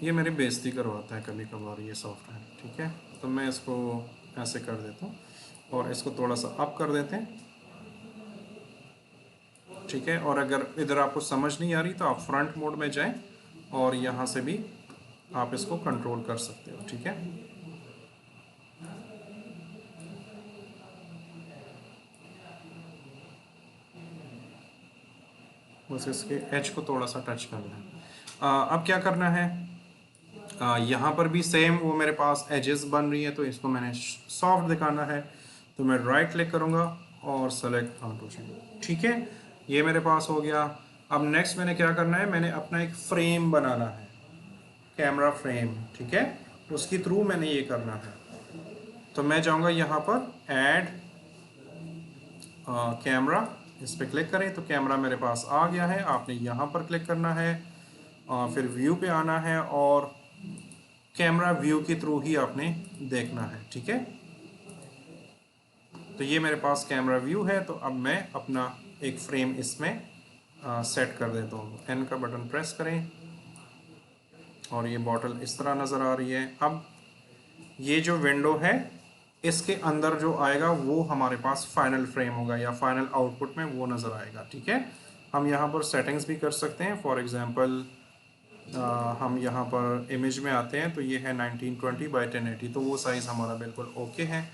ये मेरी बेइज्जती करवाता है कभी कभार ये सॉफ्टवेयर, ठीक है। तो मैं इसको ऐसे कर देता हूँ और इसको थोड़ा सा अप कर देते हैं, ठीक है। और अगर इधर आपको समझ नहीं आ रही तो आप फ्रंट मोड में जाएं और यहाँ से भी आप इसको कंट्रोल कर सकते हो, ठीक है। बस इसके एच को थोड़ा सा टच करना है। अब क्या करना है, यहाँ पर भी सेम वो मेरे पास एजेस बन रही है, तो इसको मैंने सॉफ्ट दिखाना है, तो मैं राइट क्लिक करूँगा और सेलेक्ट ऑटो, ठीक है, ये मेरे पास हो गया। अब नेक्स्ट मैंने क्या करना है, मैंने अपना एक फ्रेम बनाना है, कैमरा फ्रेम, ठीक है, उसके थ्रू मैंने ये करना है। तो मैं जाऊँगा यहाँ पर ऐड कैमरा, इस पर क्लिक करें तो कैमरा मेरे पास आ गया है। आपने यहाँ पर क्लिक करना है, फिर व्यू पे आना है और कैमरा व्यू के थ्रू ही आपने देखना है, ठीक है। तो ये मेरे पास कैमरा व्यू है, तो अब मैं अपना एक फ्रेम इसमें सेट कर देता हूँ। एन का बटन प्रेस करें और ये बॉटल इस तरह नज़र आ रही है। अब ये जो विंडो है इसके अंदर जो आएगा वो हमारे पास फाइनल फ्रेम होगा या फाइनल आउटपुट में वो नज़र आएगा, ठीक है। हम यहाँ पर सेटिंग्स भी कर सकते हैं। फॉर एग्जांपल हम यहाँ पर इमेज में आते हैं, तो ये है 1920 बाई 1080, तो वो साइज़ हमारा बिल्कुल ओके है।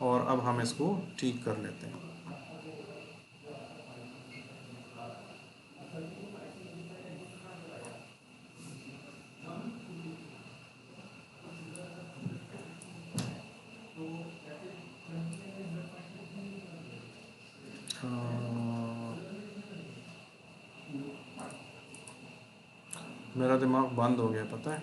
और अब हम इसको ठीक कर लेते हैं। मेरा दिमाग बंद हो गया, पता है।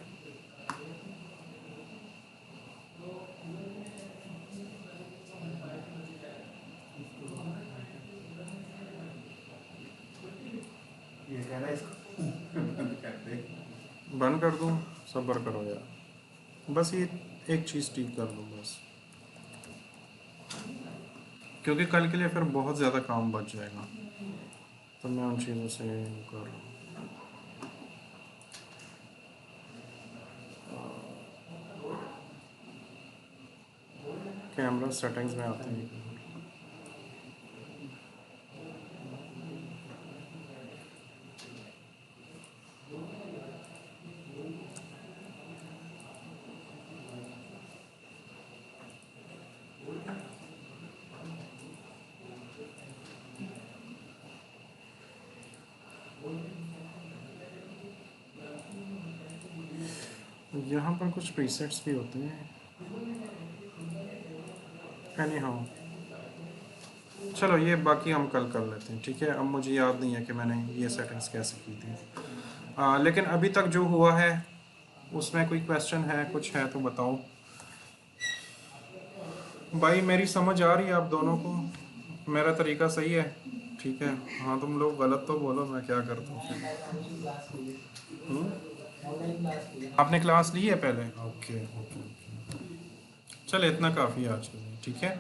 ये कह रहा है इसको बंद कर दे। बंद कर दूँ, सब्र करो यार, बस ये एक चीज़ ठीक कर दूँ बस, क्योंकि कल के लिए फिर बहुत ज़्यादा काम बच जाएगा, तो मैं उन चीज़ों से कर रहा हूँ। कैमरा सेटिंग्स में आते हैं, यहाँ पर कुछ प्रीसेट्स भी होते हैं। एनी हाउ चलो ये बाकी हम कल कर लेते हैं, ठीक है। अब मुझे याद नहीं है कि मैंने ये सेटिंग्स कैसे की थी, लेकिन अभी तक जो हुआ है उसमें कोई क्वेश्चन है, कुछ है तो बताओ भाई। मेरी समझ आ रही है आप दोनों को, मेरा तरीका सही है, ठीक है। हाँ तुम लोग गलत तो बोलो, मैं क्या करता हूँ। आपने क्लास ली है पहले? ओके ओके, चलो इतना काफ़ी है आज के लिए, ठीक है।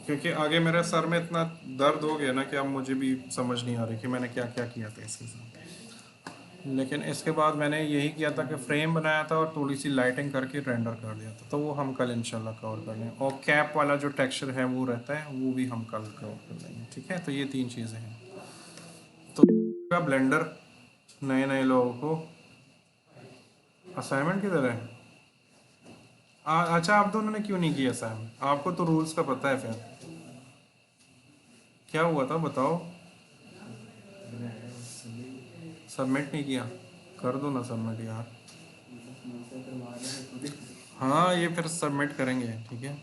क्योंकि आगे मेरे सर में इतना दर्द हो गया ना कि अब मुझे भी समझ नहीं आ रही कि मैंने क्या क्या किया था इसके साथ। लेकिन इसके बाद मैंने यही किया था कि फ्रेम बनाया था और थोड़ी सी लाइटिंग करके रेंडर कर दिया था, तो वो हम कल इंशाल्लाह कवर कर लेंगे। और कैप वाला जो टेक्सचर है वो रहता है, वो भी हम कल कवर कर लेंगे, ठीक है। तो ये 3 चीज़ें हैं। तो ब्लेंडर नए नए लोगों को असाइनमेंट किधर है? अच्छा, आप दोनों ने क्यों नहीं किया असाइनमेंट? आपको तो रूल्स का पता है। फिर क्या हुआ था बताओ? सबमिट नहीं किया? कर दो ना सबमिट यार। हाँ, ये फिर सबमिट करेंगे, ठीक है।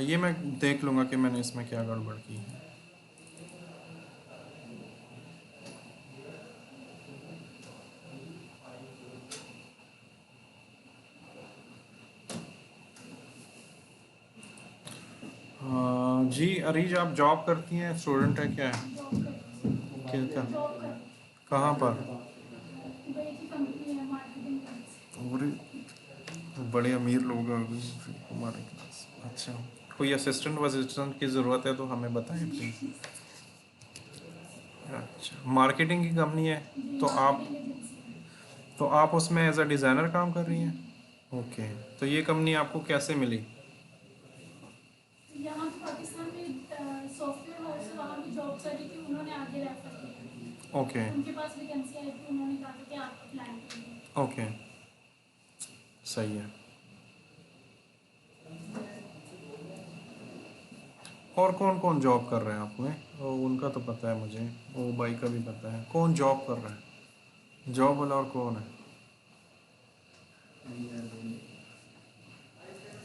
ये मैं देख लूँगा कि मैंने इसमें क्या गड़बड़ की है। जी अरीज, आप जॉब करती हैं, स्टूडेंट है, क्या है? जॉब करती क्या क्या? हूँ, जॉब कर कहाँ पर? दुबई की कंपनी है मार्केटिंग में। और बड़े अमीर लोग हैं हमारे क्लास। अच्छा, कोई असिस्टेंट वसिस्टेंट की ज़रूरत है तो हमें बताएं प्लीज़। अच्छा, मार्केटिंग की कंपनी है, जी, तो आप मार्केटिंग एजेंसी है। तो आप उसमें एज अ डिज़ाइनर काम कर रही हैं? ओके, तो ये कंपनी आपको कैसे मिली? यहाँ पे पाकिस्तान में सॉफ्टवेयर हाउस है, वहाँ भी जॉब करी थी, उन्होंने आगे रेफर किया। ओके उनके पास वैकेंसी आई थी, उन्होंने कहा था कि आप अप्लाई करिए। ओके, सही है। और कौन कौन जॉब कर रहे हैं आप में? उनका तो पता है मुझे, वो भाई का भी पता है। कौन जॉब कर रहा है? जॉब वाला और कौन है?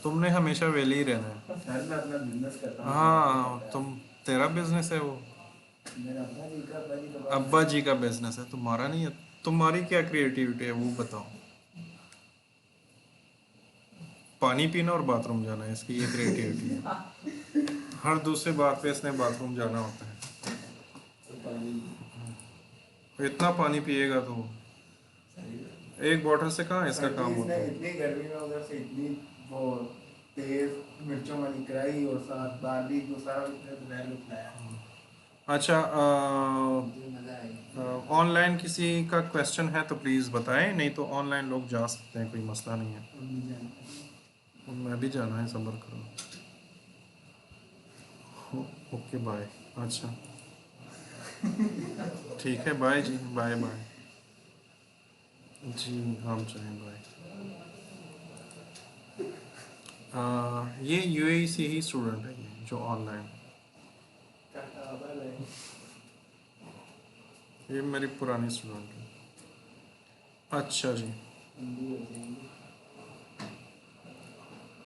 तुमने हमेशा वेले ही रहना है। सर मैं अपना बिजनेस करता हूँ। हाँ, तेरा बिजनेस है वो। मेरा अब्बा जी का बिजनेस है, तुम्हारा नहीं है। तुम्हारी क्या क्रिएटिविटी है वो बताओ? पानी पीना और बाथरूम जाना है, इसकी ये क्रिएटिविटी है। हर दूसरे बात पे इसने बाथरूम जाना होता है। इतना पानी पिएगा तो एक बोतल से कहाँ इसका काम होता है। इतनी गर्मी में उधर से इतनी वो तेज मिर्चों वाली कढ़ाई और साथ बार्ली को सारा दोपहर में खिलाया। अच्छा, मजा आएगा। ऑनलाइन किसी का क्वेश्चन है तो प्लीज़ बताएं, नहीं तो ऑनलाइन लोग जा सकते हैं, कोई मसला नहीं है। मैं भी जाना है, सब्र करो। Okay bye. अच्छा ठीक है, bye ji, bye bye ji, हम चाहें बाय। ये यूएई से ही स्टूडेंट है, ये जो ऑनलाइन। ये मेरी पुरानी स्टूडेंट है। अच्छा जी।